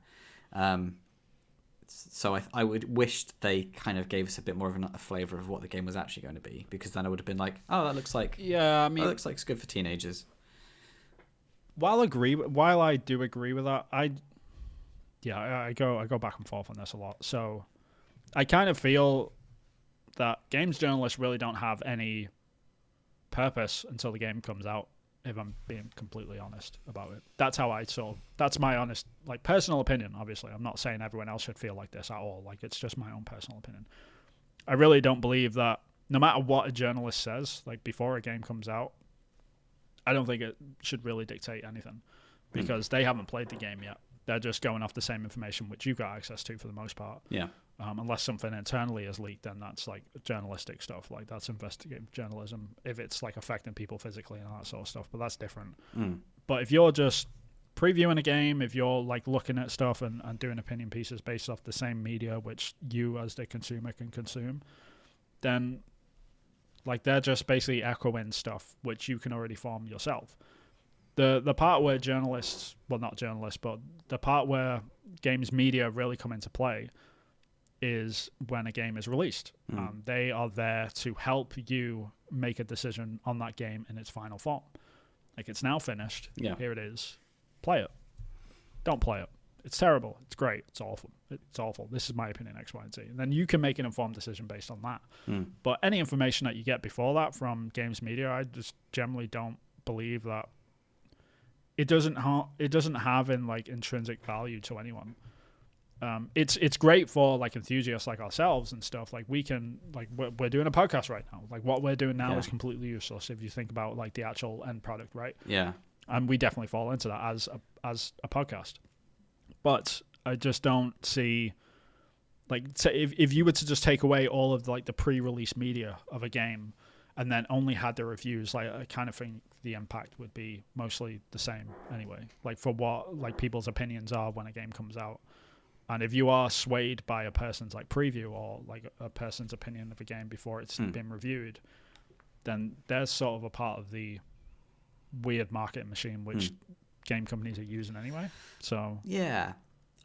So I would wish they kind of gave us a bit more of a flavour of what the game was actually going to be, because then I would have been like, oh, that looks like Yeah, I mean, that looks like it's good for teenagers. while I do agree with that, I go back and forth on this a lot. So I kind of feel that games journalists really don't have any purpose until the game comes out, if I'm being completely honest about it. That's how that's my honest, like, personal opinion. Obviously, I'm not saying everyone else should feel like this at all. Like, it's just my own personal opinion. I really don't believe that no matter what a journalist says, like, before a game comes out, I don't think it should really dictate anything, because they haven't played the game yet. They're just going off the same information which you got access to for the most part. Yeah. Unless something internally is leaked, then that's like journalistic stuff. Like, that's investigative journalism if it's like affecting people physically and all that sort of stuff. But that's different. But if you're just previewing a game, if you're like looking at stuff and doing opinion pieces based off the same media which you as the consumer can consume, then like they're just basically echoing stuff which you can already form yourself. The part where journalists, well, not journalists, but the part where games media really come into play is when a game is released. They are there to help you make a decision on that game in its final form. Like, it's now finished. Yeah. Here it is. Play it. Don't play it. It's terrible. It's great. It's awful. It's awful. This is my opinion, X, Y, and Z. And then you can make an informed decision based on that. But any information that you get before that from games media, I just generally don't believe that it doesn't have in like intrinsic value to anyone. It's great for like enthusiasts like ourselves and stuff. Like, we can, like, we're doing a podcast right now. Like, what we're doing now is completely useless if you think about like the actual end product, right? Yeah. And we definitely fall into that as a podcast. But I just don't see, like, if you were to just take away all of like the pre-release media of a game and then only had the reviews, like, I kind of think the impact would be mostly the same anyway. Like, for what like people's opinions are when a game comes out. And if you are swayed by a person's like preview or like a person's opinion of a game before it's been reviewed, then there's sort of a part of the weird marketing machine which game companies are using anyway. So yeah,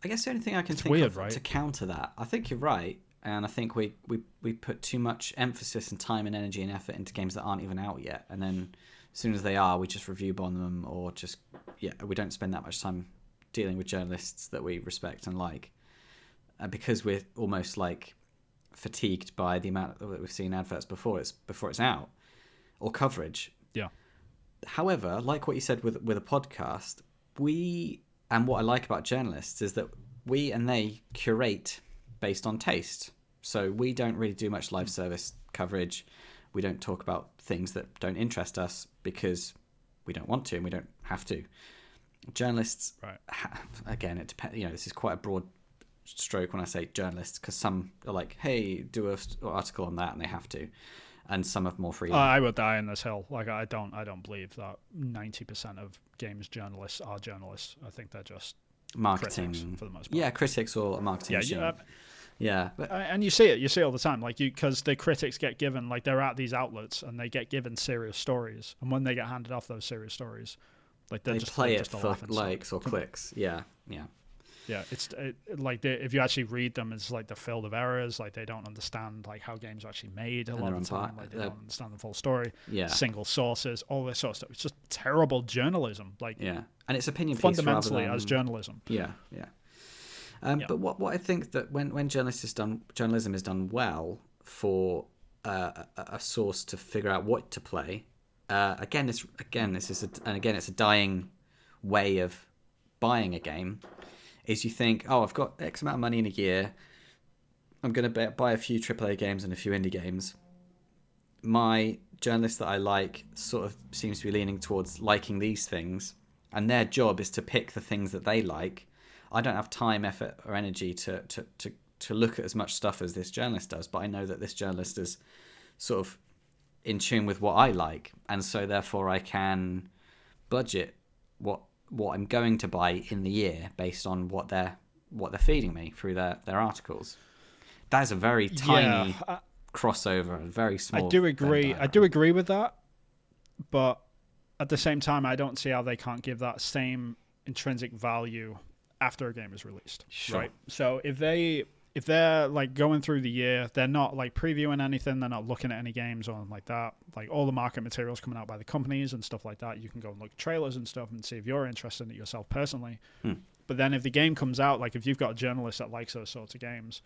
I guess the only thing I can think weird, of right? to counter that, I think you're right, and I think we put too much emphasis and time and energy and effort into games that aren't even out yet, and then as soon as they are, we just review bomb them, or just we don't spend that much time dealing with journalists that we respect and like, because we're almost like fatigued by the amount that we've seen adverts before it's out, or coverage. Yeah. However, like what you said with a podcast, and what I like about journalists is that we and they curate based on taste. So we don't really do much live service coverage. We don't talk about things that don't interest us because we don't want to and we don't have to. Journalists, right. Again, it depends. This is quite a broad stroke when I say journalists, because some are like, hey, do an article on that, and they have to, and some have more freedom. I will die on this hill. Like, I don't believe that 90% of games journalists are journalists. I think they're just marketing critics for the most part. Yeah, critics or a marketing machine. Yeah, but and you see it all the time. Like, because the critics get given, like, they're at these outlets and they get given serious stories, and when they get handed off those serious stories, like, they play it for likes or clicks. Yeah. It's like if you actually read them, it's like they're filled with errors. Like, they don't understand like how games are actually made a lot of the time. Like, they don't understand the full story. Yeah, single sources, all this sort of stuff. It's just terrible journalism. Like, and it's opinion piece fundamentally rather than, as journalism. But what I think that when journalism is done well for a source to figure out what to play. It's a dying way of buying a game. Is you think, oh, I've got X amount of money in a year, I'm going to buy a few AAA games and a few indie games. My journalist that I like sort of seems to be leaning towards liking these things, and their job is to pick the things that they like. I don't have time, effort, or energy to look at as much stuff as this journalist does, but I know that this journalist is sort of in tune with what I like, and so therefore I can budget what I'm going to buy in the year based on what they're feeding me through their articles. That is a very tiny crossover, and very small. I do agree with that, but at the same time, I don't see how they can't give that same intrinsic value after a game is released, Sure. right? So if they're like going through the year, they're not like previewing anything, they're not looking at any games or anything like that. Like all the market materials coming out by the companies and stuff like that, you can go and look at trailers and stuff and see if you're interested in it yourself personally. But then if the game comes out, like if you've got a journalist that likes those sorts of games,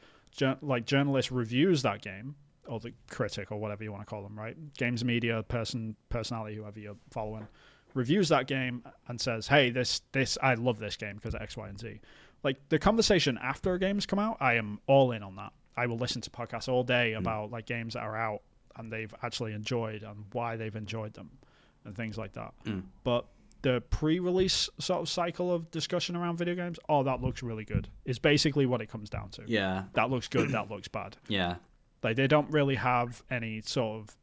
like journalist reviews that game, or the critic or whatever you want to call them, right? Games media personality, whoever you're following, reviews that game and says, hey, this I love this game because of X, Y, and Z. Like the conversation after games come out, I am all in on that. I will listen to podcasts all day about like games that are out and they've actually enjoyed and why they've enjoyed them and things like that. But the pre-release sort of cycle of discussion around video games, that looks really good, is basically what it comes down to. Yeah. That looks good, that looks bad. Yeah. Like they don't really have any sort of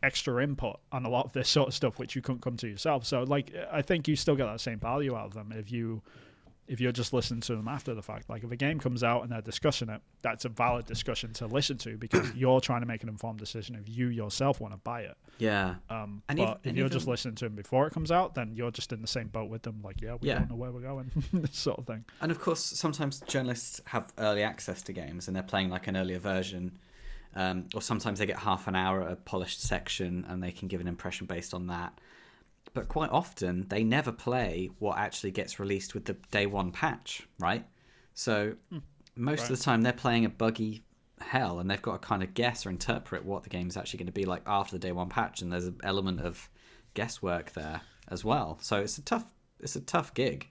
extra input on a lot of this sort of stuff which you couldn't come to yourself. So like I think you still get that same value out of them if you're just listening to them after the fact. Like if a game comes out and they're discussing it, that's a valid discussion to listen to because you're trying to make an informed decision if you yourself want to buy it. Yeah. But if you're just listening to them before it comes out, then you're just in the same boat with them. Like, we don't know where we're going, this sort of thing. And of course, sometimes journalists have early access to games and they're playing like an earlier version. Or sometimes they get half an hour at a polished section and they can give an impression based on that. But quite often, they never play what actually gets released with the day one patch, right? So most of the time, they're playing a buggy hell, and they've got to kind of guess or interpret what the game's actually going to be like after the day one patch, and there's an element of guesswork there as well. So it's a tough gig.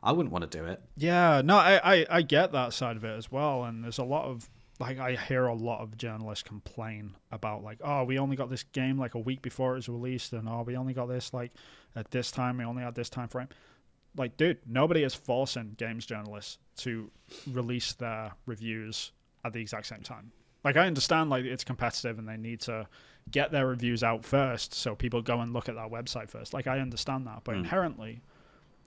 I wouldn't want to do it. Yeah, no, I get that side of it as well, and there's a lot of like I hear a lot of journalists complain about like, we only got this game like a week before it was released, and we only got this like at this time, we only had this time frame. Like, dude, nobody is forcing games journalists to release their reviews at the exact same time. Like, I understand like it's competitive and they need to get their reviews out first, so people go and look at that website first. Like, I understand that, but inherently,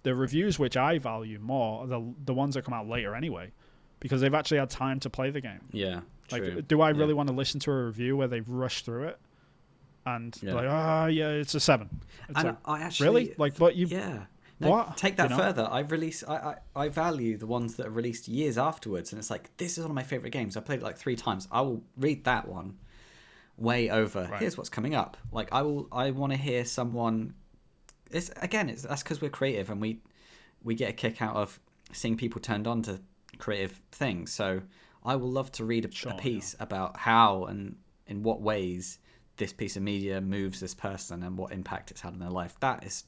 the reviews which I value more are the ones that come out later anyway, because they've actually had time to play the game. Yeah, true. Like, do I really want to listen to a review where they've rushed through it and it's a 7? It's and like, I actually really like, but you No, what? Take that further. I value the ones that are released years afterwards, and it's like, this is one of my favorite games. I played it like 3 times. I will read that one way over. Right. Here's what's coming up. Like I want to hear someone. That's because we're creative and we get a kick out of seeing people turned on to creative things. So I will love to read a piece about how and in what ways this piece of media moves this person and what impact it's had in their life. That's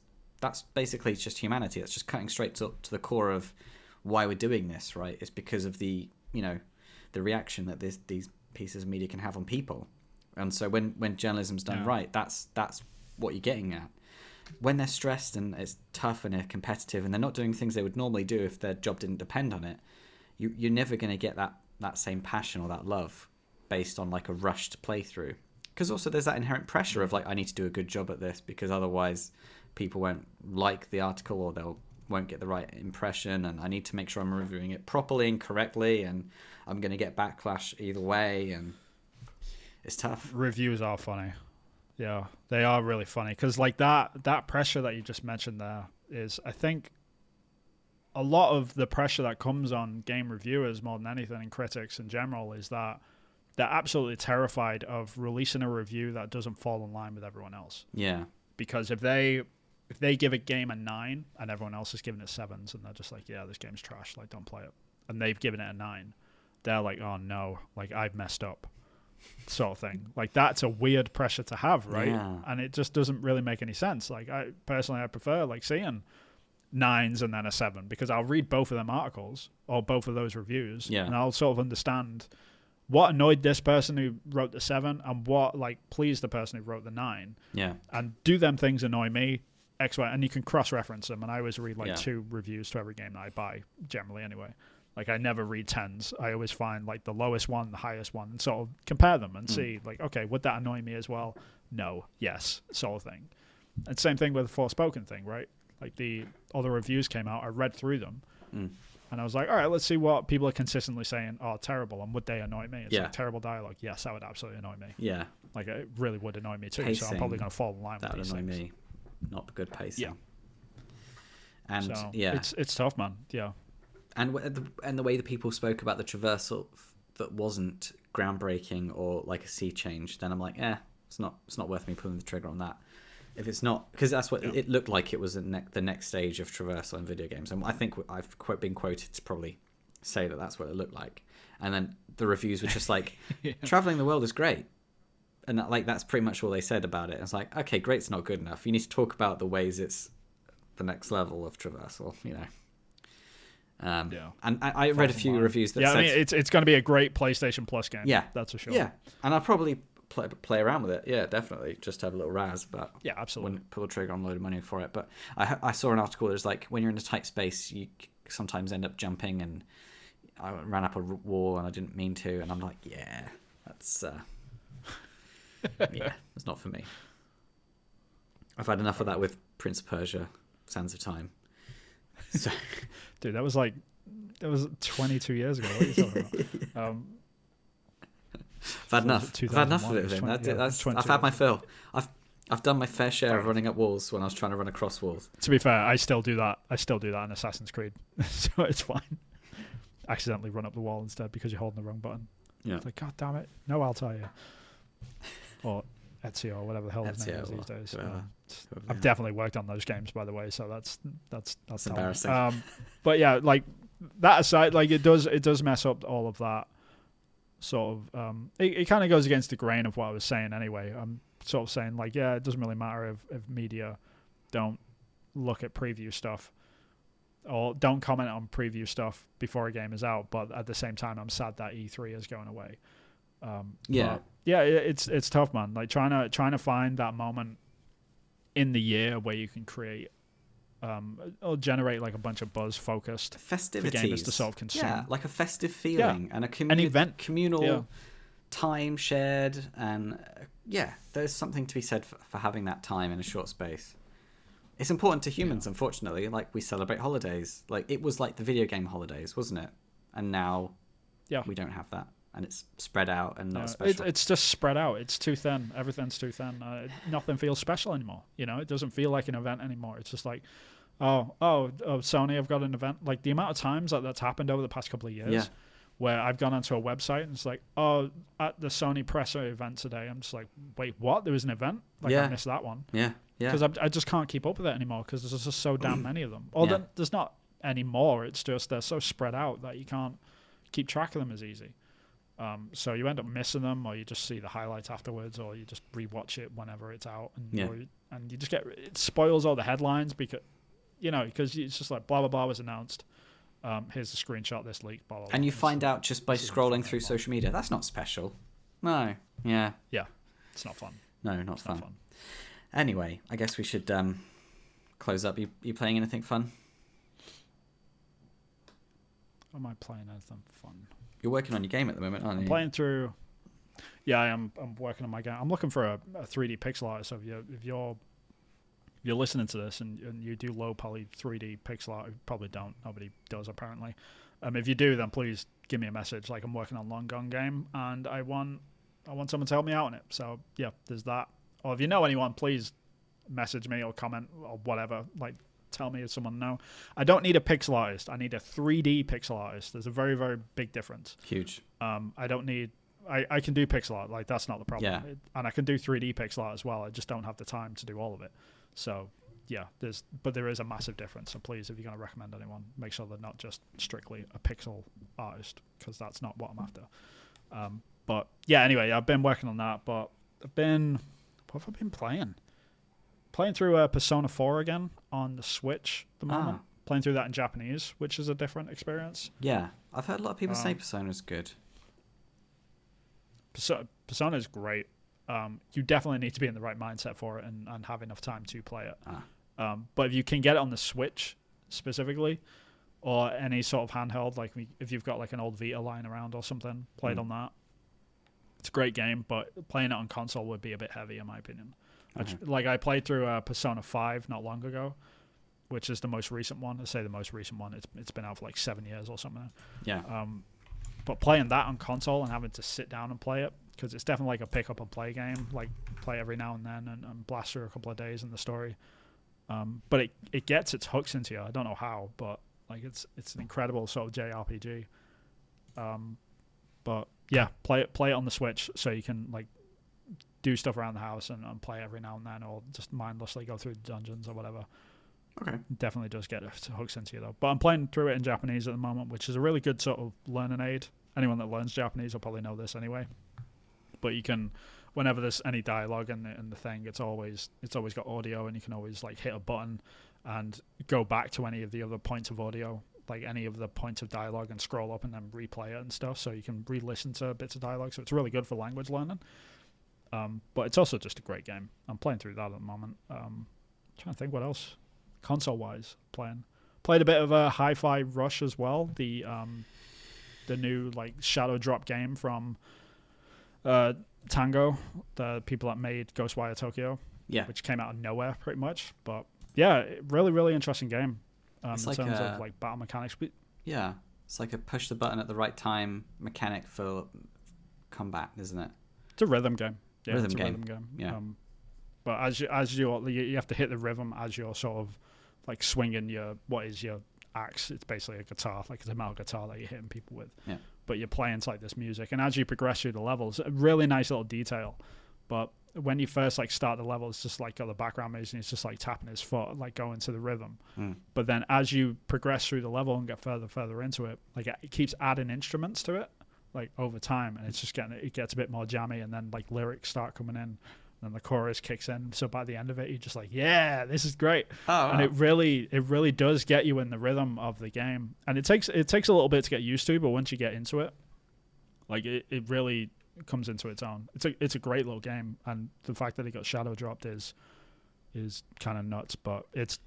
basically just humanity. That's just cutting straight to the core of why we're doing this, right? It's because of the reaction that these pieces of media can have on people. And so when journalism's done right, that's what you're getting at. When they're stressed and it's tough and they're competitive and they're not doing things they would normally do if their job didn't depend on it, you're never going to get that same passion or that love based on like a rushed playthrough. Because also there's that inherent pressure of like, I need to do a good job at this because otherwise people won't like the article or they won't get the right impression, and I need to make sure I'm reviewing it properly and correctly, and I'm going to get backlash either way, and it's tough. Reviews are funny. Yeah, they are really funny because like that pressure that you just mentioned there is, I think, a lot of the pressure that comes on game reviewers more than anything, and critics in general, is that they're absolutely terrified of releasing a review that doesn't fall in line with everyone else. Yeah. Because if they give a game a 9 and everyone else is giving it 7s and they're just like, yeah, this game's trash, like don't play it, and they've given it a 9, they're like, oh no, like I've messed up, sort of thing. Like that's a weird pressure to have, right? Yeah. And it just doesn't really make any sense. Like I prefer like seeing 9s and then a 7, because I'll read both of them articles or both of those reviews, and I'll sort of understand what annoyed this person who wrote the 7 and what like pleased the person who wrote the 9. Yeah. And do them things annoy me, X, Y, and you can cross-reference them. And I always read like 2 reviews to every game that I buy, generally anyway. Like I never read 10s. I always find like the lowest one, the highest one, and sort of compare them and see like, okay, would that annoy me as well? No, yes, sort of thing. And same thing with the Forspoken thing, right? Like the other reviews came out, I read through them. And I was like, all right, let's see what people are consistently saying. Oh, terrible. And would they annoy me? It's like terrible dialogue. Yes, that would absolutely annoy me. Yeah. Like it really would annoy me too. Pacing, so I'm probably going to fall in line with these things. That would annoy me. Not good pacing. Yeah. And So yeah, it's tough, man. Yeah. and the way the people spoke about the traversal that wasn't groundbreaking or like a sea change, then I'm like, it's not worth me pulling the trigger on that. If it's not, because that's what it looked like, it was the next stage of traversal in video games, and I think I've been quoted to probably say that that's what it looked like. And then the reviews were just like, traveling the world is great, and that's pretty much all they said about it. It's like, okay, great's not good enough. You need to talk about the ways it's the next level of traversal, you know. And I read a few reviews that said, I mean, it's going to be a great PlayStation Plus game. Yeah, that's for sure. Yeah, and I'll probably play around with it. Yeah, definitely, just to have a little razz. But yeah, absolutely, wouldn't pull the trigger on a load of money for it. But I saw an article that was like, when you're in a tight space, you sometimes end up jumping, and I ran up a wall and I didn't mean to, and I'm like, yeah, that's it's not for me. I've had enough of that with Prince of Persia: Sands of Time. So, dude, that was 22 years ago. What are you talking about? I've had enough. I've had enough of it. I've had my fill. I've done my fair share of running up walls when I was trying to run across walls. To be fair, I still do that. In Assassin's Creed, so it's fine. Accidentally run up the wall instead because you're holding the wrong button. Yeah. It's like, God damn it! No Altair. Or Ezio or whatever the hell his name is these days. I've definitely worked on those games, by the way, so that's embarrassing. But yeah, like that aside, like it does mess up all of that sort of. It kind of goes against the grain of what I was saying anyway. I'm sort of saying like, yeah, it doesn't really matter if media don't look at preview stuff or don't comment on preview stuff before a game is out, but at the same time, I'm sad that E3 is going away. It's tough, man. Like trying to find that moment in the year where you can create or generate like a bunch of buzz focused festivities for gamers to sort of consume. Yeah, like a festive feeling and an event, communal time shared, and there's something to be said for having that time in a short space. It's important to humans, unfortunately. Like we celebrate holidays. Like it was like the video game holidays, wasn't it? And now we don't have that. And it's spread out and not special. It's just spread out. It's too thin. Everything's too thin. Nothing feels special anymore. You know, it doesn't feel like an event anymore. It's just like, oh, Sony have got an event. Like the amount of times that's happened over the past couple of years where I've gone onto a website and it's like, oh, at the Sony presser event today. I'm just like, wait, what? There was an event? Like I missed that one. Yeah. Because I just can't keep up with it anymore because there's just so damn many of them. Or there's not any more. It's just they're so spread out that you can't keep track of them as easy. So you end up missing them, or you just see the highlights afterwards, or you just rewatch it whenever it's out, and you just it spoils all the headlines because it's just like blah blah blah was announced. Here's a screenshot. This leak. Blah blah. And you find out just by scrolling through social media. That's not special. No. Yeah. Yeah. It's not fun. No, not fun. Anyway, I guess we should close up. You playing anything fun? Am I playing anything fun? You're working on your game at the moment, aren't you? I'm playing through. Yeah, I am. I'm working on my game. I'm looking for a 3D pixel art. So if you're listening to this and you do low poly 3D pixel art, you probably don't. Nobody does apparently. If you do, then please give me a message. Like I'm working on Long Gone Game, and I want someone to help me out on it. So yeah, there's that. Or if you know anyone, please message me or comment or whatever. Like. Tell me if someone know. I don't need a pixel artist. I need a 3D pixel artist. There's a very, very big difference. Huge. I don't need... I can do pixel art. Like, that's not the problem. Yeah. And I can do 3D pixel art as well. I just don't have the time to do all of it. So, yeah, there is a massive difference. So please, if you're going to recommend anyone, make sure they're not just strictly a pixel artist, because that's not what I'm after. But, yeah, anyway, I've been working on that. But what have I been playing? Playing through Persona 4 again on the Switch at the moment. Playing through that in Japanese, which is a different experience. Yeah, I've heard a lot of people say Persona's good. Persona is great. You definitely need to be in the right mindset for it and have enough time to play it. But if you can get it on the Switch specifically, or any sort of handheld, like if you've got like an old Vita lying around or something, play it on that. It's a great game, but playing it on console would be a bit heavy in my opinion. I played through Persona 5 not long ago, which is the most recent one. I say the most recent one. It's been out for like 7 years or something. Yeah. But playing that on console and having to sit down and play it, because it's definitely like a pick up and play game. Like play every now and then and blast through a couple of days in the story. But it gets its hooks into you. I don't know how, but like it's an incredible sort of JRPG. But yeah, play it on the Switch so you can like do stuff around the house and play every now and then, or just mindlessly go through the dungeons or whatever. Okay. Definitely does get its hooks into you though. But I'm playing through it in Japanese at the moment, which is a really good sort of learning aid. Anyone that learns Japanese will probably know this anyway. But you can, whenever there's any dialogue in the thing, it's always got audio, and you can always like hit a button and go back to any of the other points of audio, like any of the points of dialogue, and scroll up and then replay it and stuff, so you can re-listen to bits of dialogue. So it's really good for language learning. But it's also just a great game. I'm playing through that at the moment. Trying to think what else console-wise played a bit of a Hi-Fi Rush as well. The new like Shadow Drop game from Tango, the people that made Ghostwire Tokyo, which came out of nowhere pretty much. But yeah, really, really interesting game in like terms of like battle mechanics. Yeah, it's like a push the button at the right time mechanic for combat, isn't it? It's a rhythm game. Yeah, rhythm it's a game. rhythm game. Yeah. But as you have to hit the rhythm as you're sort of like swinging your axe. It's basically a guitar, like it's a metal guitar that you're hitting people with. Yeah. But you're playing to like this music, and as you progress through the levels, a really nice little detail. But when you first like start the level, it's just like got the background music, and it's just like tapping his foot, like going to the rhythm. But then as you progress through the level and get further into it, like it keeps adding instruments to it, like over time, and it's just it gets a bit more jammy, and then like lyrics start coming in. And the chorus kicks in, so by the end of it, you're just like, "Yeah, this is great!" Oh, wow. And it really does get you in the rhythm of the game. And it takes a little bit to get used to, but once you get into it, like it really comes into its own. It's a great little game, and the fact that it got shadow dropped is kind of nuts. But it's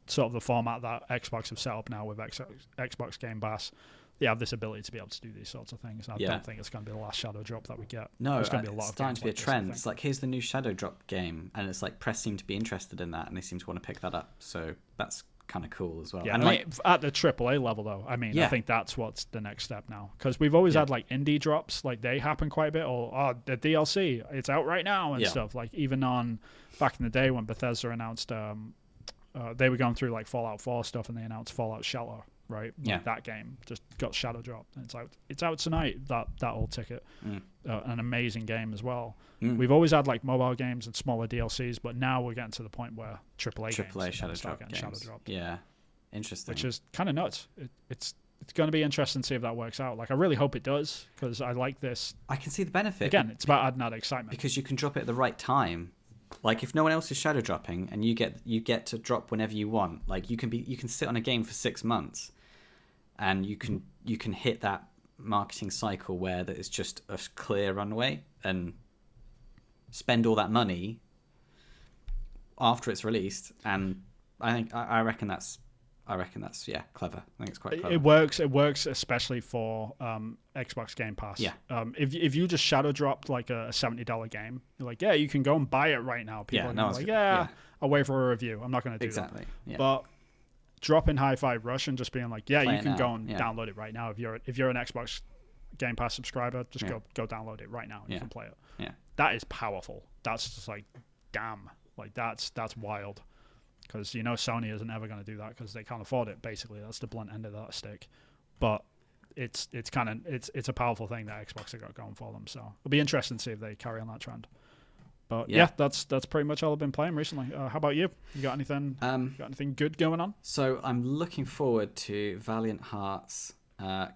sort of the format that Xbox have set up now with Xbox Game Pass. They have this ability to be able to do these sorts of things. I don't think it's going to be the last shadow drop that we get. No, there's going to be a lot it's of starting to be a games like trend. this, It's like, here's the new shadow drop game, and it's like press seem to be interested in that, and they seem to want to pick that up. So that's kind of cool as well. Yeah, and I mean, at the AAA level though, I mean, I think that's what's the next step now, because we've always had like indie drops, like they happen quite a bit, or the DLC, it's out right now and stuff. Like even on back in the day when Bethesda announced, they were going through like Fallout 4 stuff, and they announced Fallout Shelter. Right, like that game just got shadow dropped, and it's out tonight. That old ticket, an amazing game as well. We've always had like mobile games and smaller DLCs, but now we're getting to the point where AAA games shadow start drop getting games. shadow dropped. Yeah, interesting. Which is kind of nuts. It's going to be interesting to see if that works out. Like I really hope it does, because I like this. I can see the benefit. Again, it's about adding that excitement, because you can drop it at the right time. Like if no one else is shadow dropping, and you get to drop whenever you want. Like you can sit on a game for 6 months. And you can hit that marketing cycle where that is just a clear runway, and spend all that money after it's released. And I reckon that's clever. I think it's quite clever. It works especially for Xbox Game Pass. Yeah. If you just shadow dropped like a $70 game, you're like, yeah, you can go and buy it right now. People are like, I'll wait for a review. I'm not going to do that. Exactly. Yeah. But dropping Hi-Fi Rush and just being like, yeah, Play you it can now. go and Yeah. download it right now. If you're an Xbox Game Pass subscriber, just go download it right now and you can play it. Yeah. That is powerful. That's just like, damn, like that's wild. Because Sony isn't ever going to do that because they can't afford it. Basically, that's the blunt end of that stick. But it's a powerful thing that Xbox have got going for them. So it'll be interesting to see if they carry on that trend. But yeah, that's pretty much all I've been playing recently. How about you? You got anything? Got anything good going on? So I'm looking forward to Valiant Hearts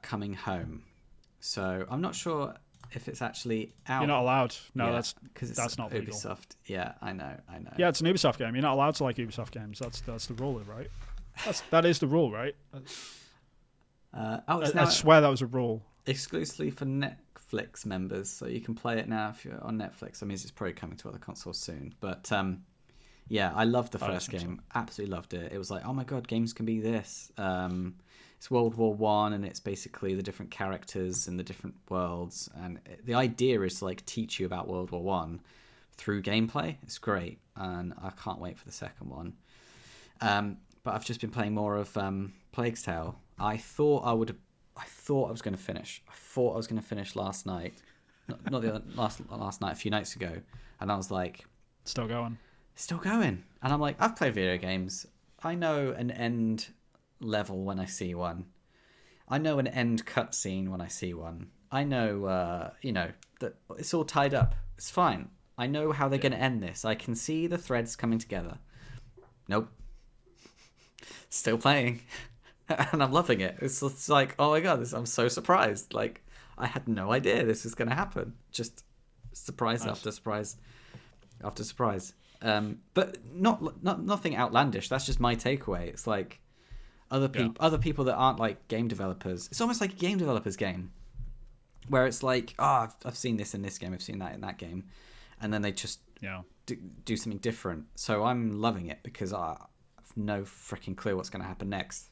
coming home. So I'm not sure if it's actually out. You're not allowed. No, Yeah, that's not legal. Ubisoft. Yeah, I know. Yeah, it's an Ubisoft game. You're not allowed to like Ubisoft games. That's the rule, right? That is the rule, right? It's I now swear that was a rule. exclusively for Netflix members, so you can play it now if you're on Netflix. I mean, it's probably coming to other consoles soon, but yeah, I loved the first game. Absolutely loved it. It was like, oh my god, games can be this. It's World War One, and it's basically the different characters in the different worlds, and the idea is to like teach you about World War One through gameplay. It's great, and I can't wait for the second one. But I've just been playing more of Plague's Tale. I thought I was going to finish. I thought I was going to finish last night, not the last night, a few nights ago, and I was like, Still going. still going. And I'm like, I've played video games. I know an end level when I see one. I know an end cutscene when I see one. I know, that it's all tied up. It's fine. I know how they're going to end this. I can see the threads coming together. Nope. Still playing. And I'm loving it. It's like, oh my god, I'm so surprised. Like, I had no idea this was going to happen. Just surprise after surprise after surprise. But nothing outlandish. That's just my takeaway. It's like other people that aren't like game developers. It's almost like a game developer's game, where it's like, oh, I've seen this in this game, I've seen that in that game, and then they just do something different. So I'm loving it because I have no freaking clue what's going to happen next.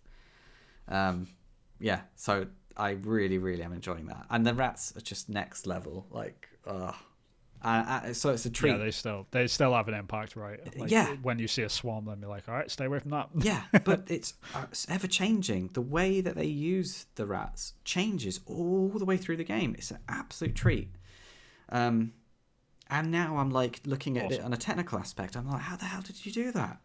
So I really, really am enjoying that, and the rats are just next level. Like, so it's a treat. Yeah, they still have an impact, right? Like, when you see a swarm, then you're like, all right, stay away from that. Yeah, but it's ever changing. The way that they use the rats changes all the way through the game. It's an absolute treat. And now I'm like looking at it on a technical aspect. I'm like, how the hell did you do that?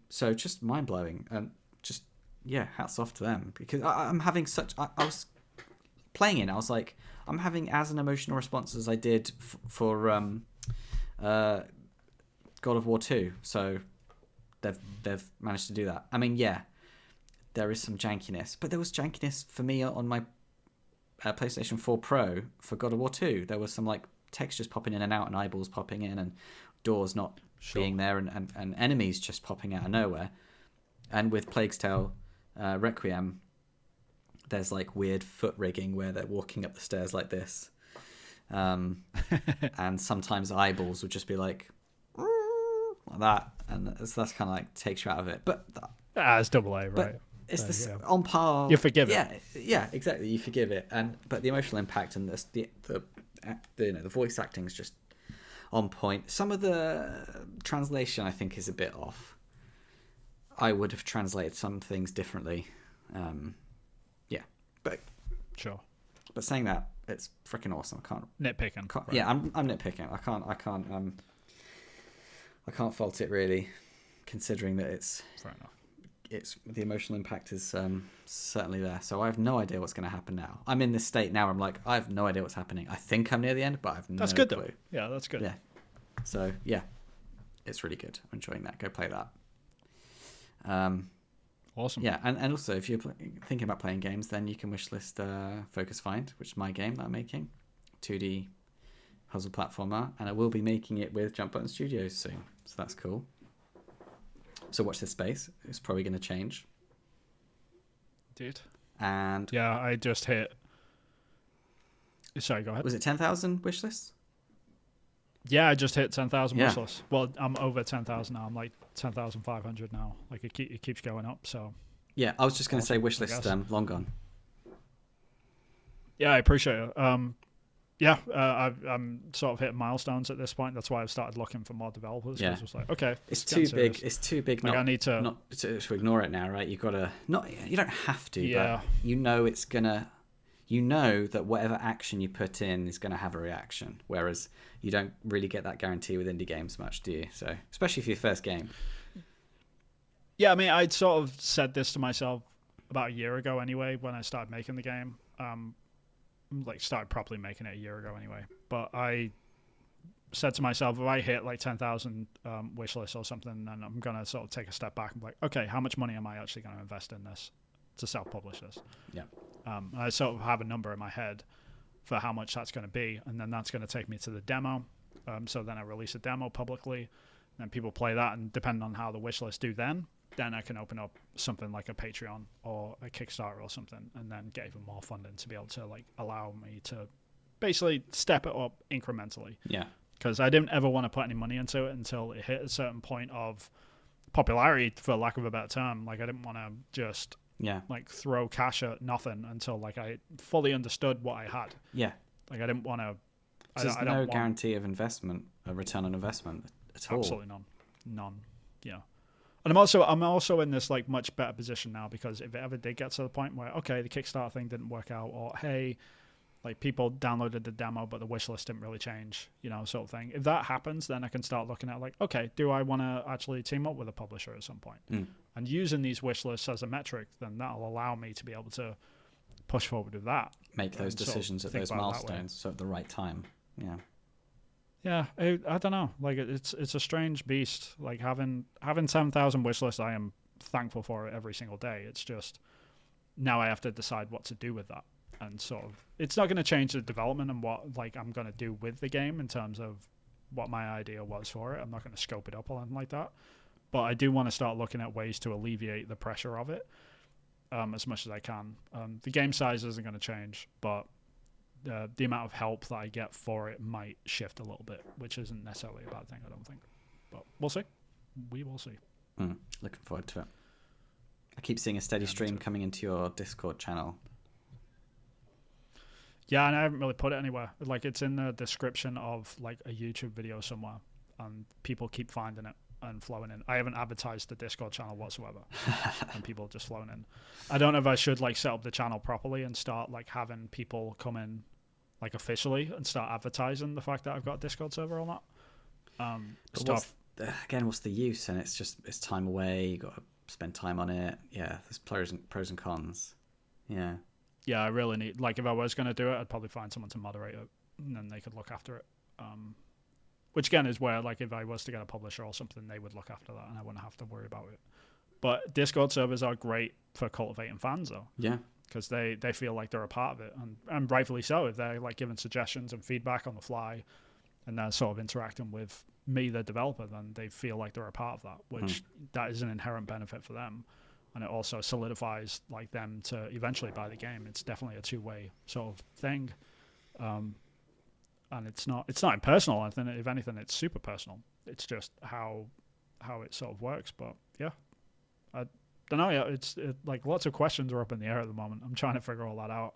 So just mind blowing, and just hats off to them, because I'm having such. I was playing it. I was like, I'm having as an emotional response as I did for God of War 2. So they've managed to do that. I mean, there is some jankiness, but there was jankiness for me on my PlayStation 4 Pro for God of War 2. There was some like textures popping in and out, and eyeballs popping in, and doors not being there, and enemies just popping out of nowhere. And with Plague's Tale Requiem, there's like weird foot rigging where they're walking up the stairs like this, and sometimes eyeballs would just be like that, and that's kind of like takes you out of it. But it's AA, right? But it's on par. You forgive it. Yeah, exactly. You forgive it, but the emotional impact and the voice acting is just on point. Some of the translation I think is a bit off. I would have translated some things differently. But sure. But saying that, it's freaking awesome. I can't nitpicking. Right. Yeah, I'm nitpicking. I can't fault it really, considering that it's fair enough. It's the emotional impact is certainly there. So I have no idea what's going to happen now. I'm in this state now where I'm like, I have no idea what's happening. I think I'm near the end, but I have no clue. That's good though. Yeah, that's good. Yeah. So it's really good. I'm enjoying that. Go play that. Awesome. Yeah, and also if you're thinking about playing games, then you can wishlist Focus Find, which is my game that I'm making, 2D puzzle platformer, and I will be making it with Jump Button Studios soon. So that's cool. So watch this space. It's probably going to change. Dude. And yeah, I just hit. Sorry, go ahead. Was it 10,000 wishlists? Yeah, I just hit 10,000 wishlists. Well, I'm over 10,000 now. I'm like 10,500 now. Like it keeps going up. So. Yeah, I was just going to say wishlist long gone. Yeah, I appreciate it. I'm sort of hitting milestones at this point. That's why I've started looking for more developers. Yeah, it's like, okay, it's too big. It's too big. Like, I need to not to ignore it now, right? You gotta not. You don't have to. Yeah. But you know it's gonna. You know that whatever action you put in is gonna have a reaction. Whereas you don't really get that guarantee with indie games much, do you? So especially for your first game. Yeah, I mean, I'd sort of said this to myself about a year ago anyway when I started making the game. Like started properly making it a year ago anyway. But I said to myself, if I hit like 10,000 wish lists or something, then I'm going to sort of take a step back and be like, okay, how much money am I actually going to invest in this to self-publish this? Yeah. I sort of have a number in my head for how much that's going to be, and then that's going to take me to the demo. So then I release a demo publicly, and then people play that, and depending on how the wish lists do then I can open up something like a Patreon or a Kickstarter or something, and then get even more funding to be able to like allow me to basically step it up incrementally. Yeah. Because I didn't ever want to put any money into it until it hit a certain point of popularity, for lack of a better term. Like I didn't want to just like throw cash at nothing until like I fully understood what I had. Yeah. Like I didn't want to. There's no guarantee of investment, a return on investment at all. Absolutely none. Yeah. And I'm also in this like much better position now, because if it ever did get to the point where, okay, the Kickstarter thing didn't work out, or hey, like people downloaded the demo, but the wish list didn't really change, sort of thing. If that happens, then I can start looking at like, okay, do I want to actually team up with a publisher at some point? And using these wish lists as a metric, then that'll allow me to be able to push forward with that. Make those decisions at those milestones, so at the right time. Yeah. Yeah, I don't know. Like it's a strange beast. Like having 7,000 wish lists, I am thankful for it every single day. It's just now I have to decide what to do with that, and sort of it's not going to change the development and what like I'm going to do with the game in terms of what my idea was for it. I'm not going to scope it up or anything like that, but I do want to start looking at ways to alleviate the pressure of it as much as I can. The game size isn't going to change, but the amount of help that I get for it might shift a little bit, which isn't necessarily a bad thing, I don't think. But we'll see. We will see. Looking forward to it. I keep seeing a steady stream coming into your Discord channel. Yeah, and I haven't really put it anywhere. Like it's in the description of like a YouTube video somewhere, and people keep finding it and flowing in. I haven't advertised the Discord channel whatsoever, and people are just flowing in. I don't know if I should like set up the channel properly and start like having people come in like officially and start advertising the fact that I've got a Discord server or not. What's the use? And it's time away. You got to spend time on it. Yeah, there's pros and cons. Yeah. Yeah, I really need, like, if I was going to do it, I'd probably find someone to moderate it, and then they could look after it. Which, again, is where, like, if I was to get a publisher or something, they would look after that, and I wouldn't have to worry about it. But Discord servers are great for cultivating fans, though. Yeah. Because they feel like they're a part of it, and rightfully so. If they're, like, giving suggestions and feedback on the fly, and they're sort of interacting with me, the developer, then they feel like they're a part of that, which that is an inherent benefit for them. And it also solidifies like them to eventually buy the game. It's definitely a two-way sort of thing, and it's not impersonal. I think if anything, it's super personal. It's just how it sort of works. But yeah, I don't know. Yeah, like lots of questions are up in the air at the moment. I'm trying to figure all that out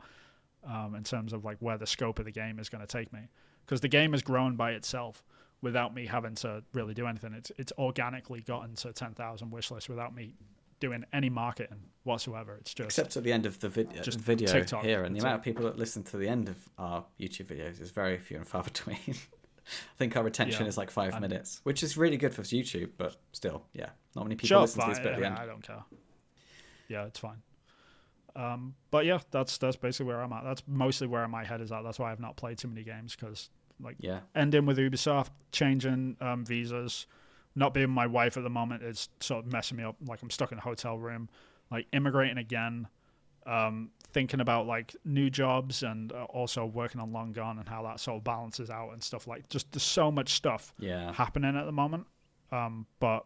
in terms of like where the scope of the game is going to take me, because the game has grown by itself without me having to really do anything. It's organically gotten to 10,000 wish lists without me doing any marketing whatsoever. It's just except at the end of the video TikTok, here, and the amount of people that listen to the end of our YouTube videos is very few and far between. I think our retention is like 5 minutes, which is really good for YouTube, but still, yeah, not many people listen to this bit at the end. I don't care. Yeah, it's fine. But yeah, that's basically where I'm at. That's mostly where my head is at. That's why I've not played too many games, because like ending with Ubisoft, changing visas, not being my wife at the moment is sort of messing me up. Like I'm stuck in a hotel room, like immigrating again, thinking about like new jobs, and also working on Long Gone and how that sort of balances out and stuff. Like just there's so much stuff happening at the moment. But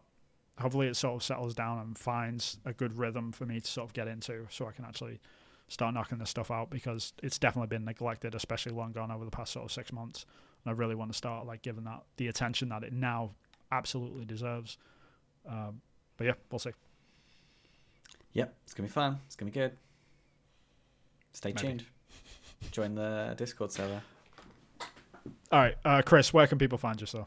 hopefully it sort of settles down and finds a good rhythm for me to sort of get into, so I can actually start knocking this stuff out, because it's definitely been neglected, especially Long Gone over the past sort of 6 months. And I really want to start like giving that the attention that it now absolutely deserves. But yeah, we'll see. Yep, it's gonna be fun. It's gonna be good. Stay tuned. Join the Discord server. All right, Chris, where can people find you? So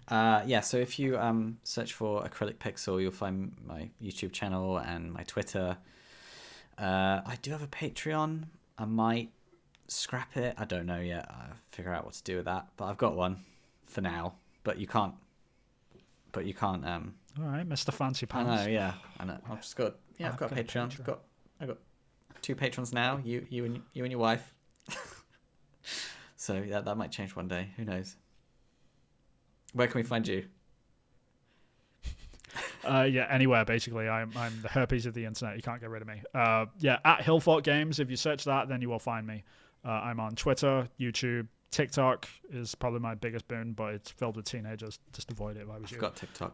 so if you search for Acrylic Pixel, you'll find my YouTube channel and my Twitter. I do have a Patreon. I might scrap it. I don't know yet. I'll figure out what to do with that. But I've got one for now. But you can't. All right, Mr. Fancy Pants. I know. Yeah, I know. I've got a Patreon. I've got 2 patrons now. You and your wife. So yeah, that might change one day. Who knows? Where can we find you? Anywhere basically. I'm the herpes of the internet. You can't get rid of me. At Hillfort Games. If you search that, then you will find me. I'm on Twitter, YouTube, TikTok is probably my biggest boon, but it's filled with teenagers. Just avoid it if I was you. I've got TikTok.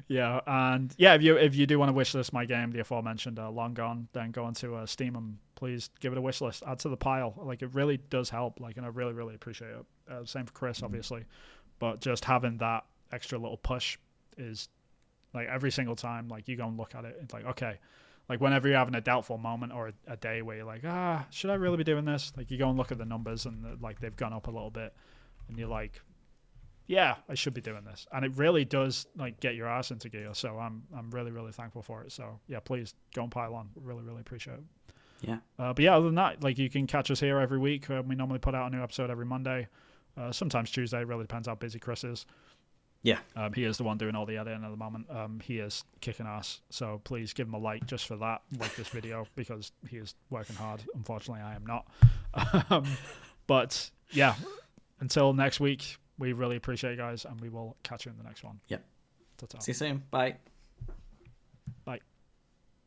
If you do want to wishlist my game, the aforementioned Long Gone, then go onto Steam and please give it a wishlist. Add to the pile. Like it really does help. Like, and I really, really appreciate it. Same for Chris, obviously, but just having that extra little push is like every single time. Like you go and look at it, it's like okay. Like whenever you're having a doubtful moment or a day where you're like, should I really be doing this? Like you go and look at the numbers and like they've gone up a little bit, and you're like, yeah, I should be doing this. And it really does like get your ass into gear. So I'm really, really thankful for it. So yeah, please go and pile on. Really, really appreciate it. Yeah. But yeah, other than that, like, you can catch us here every week. We normally put out a new episode every Monday, sometimes Tuesday. It really depends how busy Chris is. Yeah. He is the one doing all the editing at the moment. He is kicking ass, so please give him a like just for that. Like this video, because he is working hard. Unfortunately, I am not. But yeah, until next week, we really appreciate you guys, and we will catch you in the next one. Yep. Ta-ta. See you soon. Bye.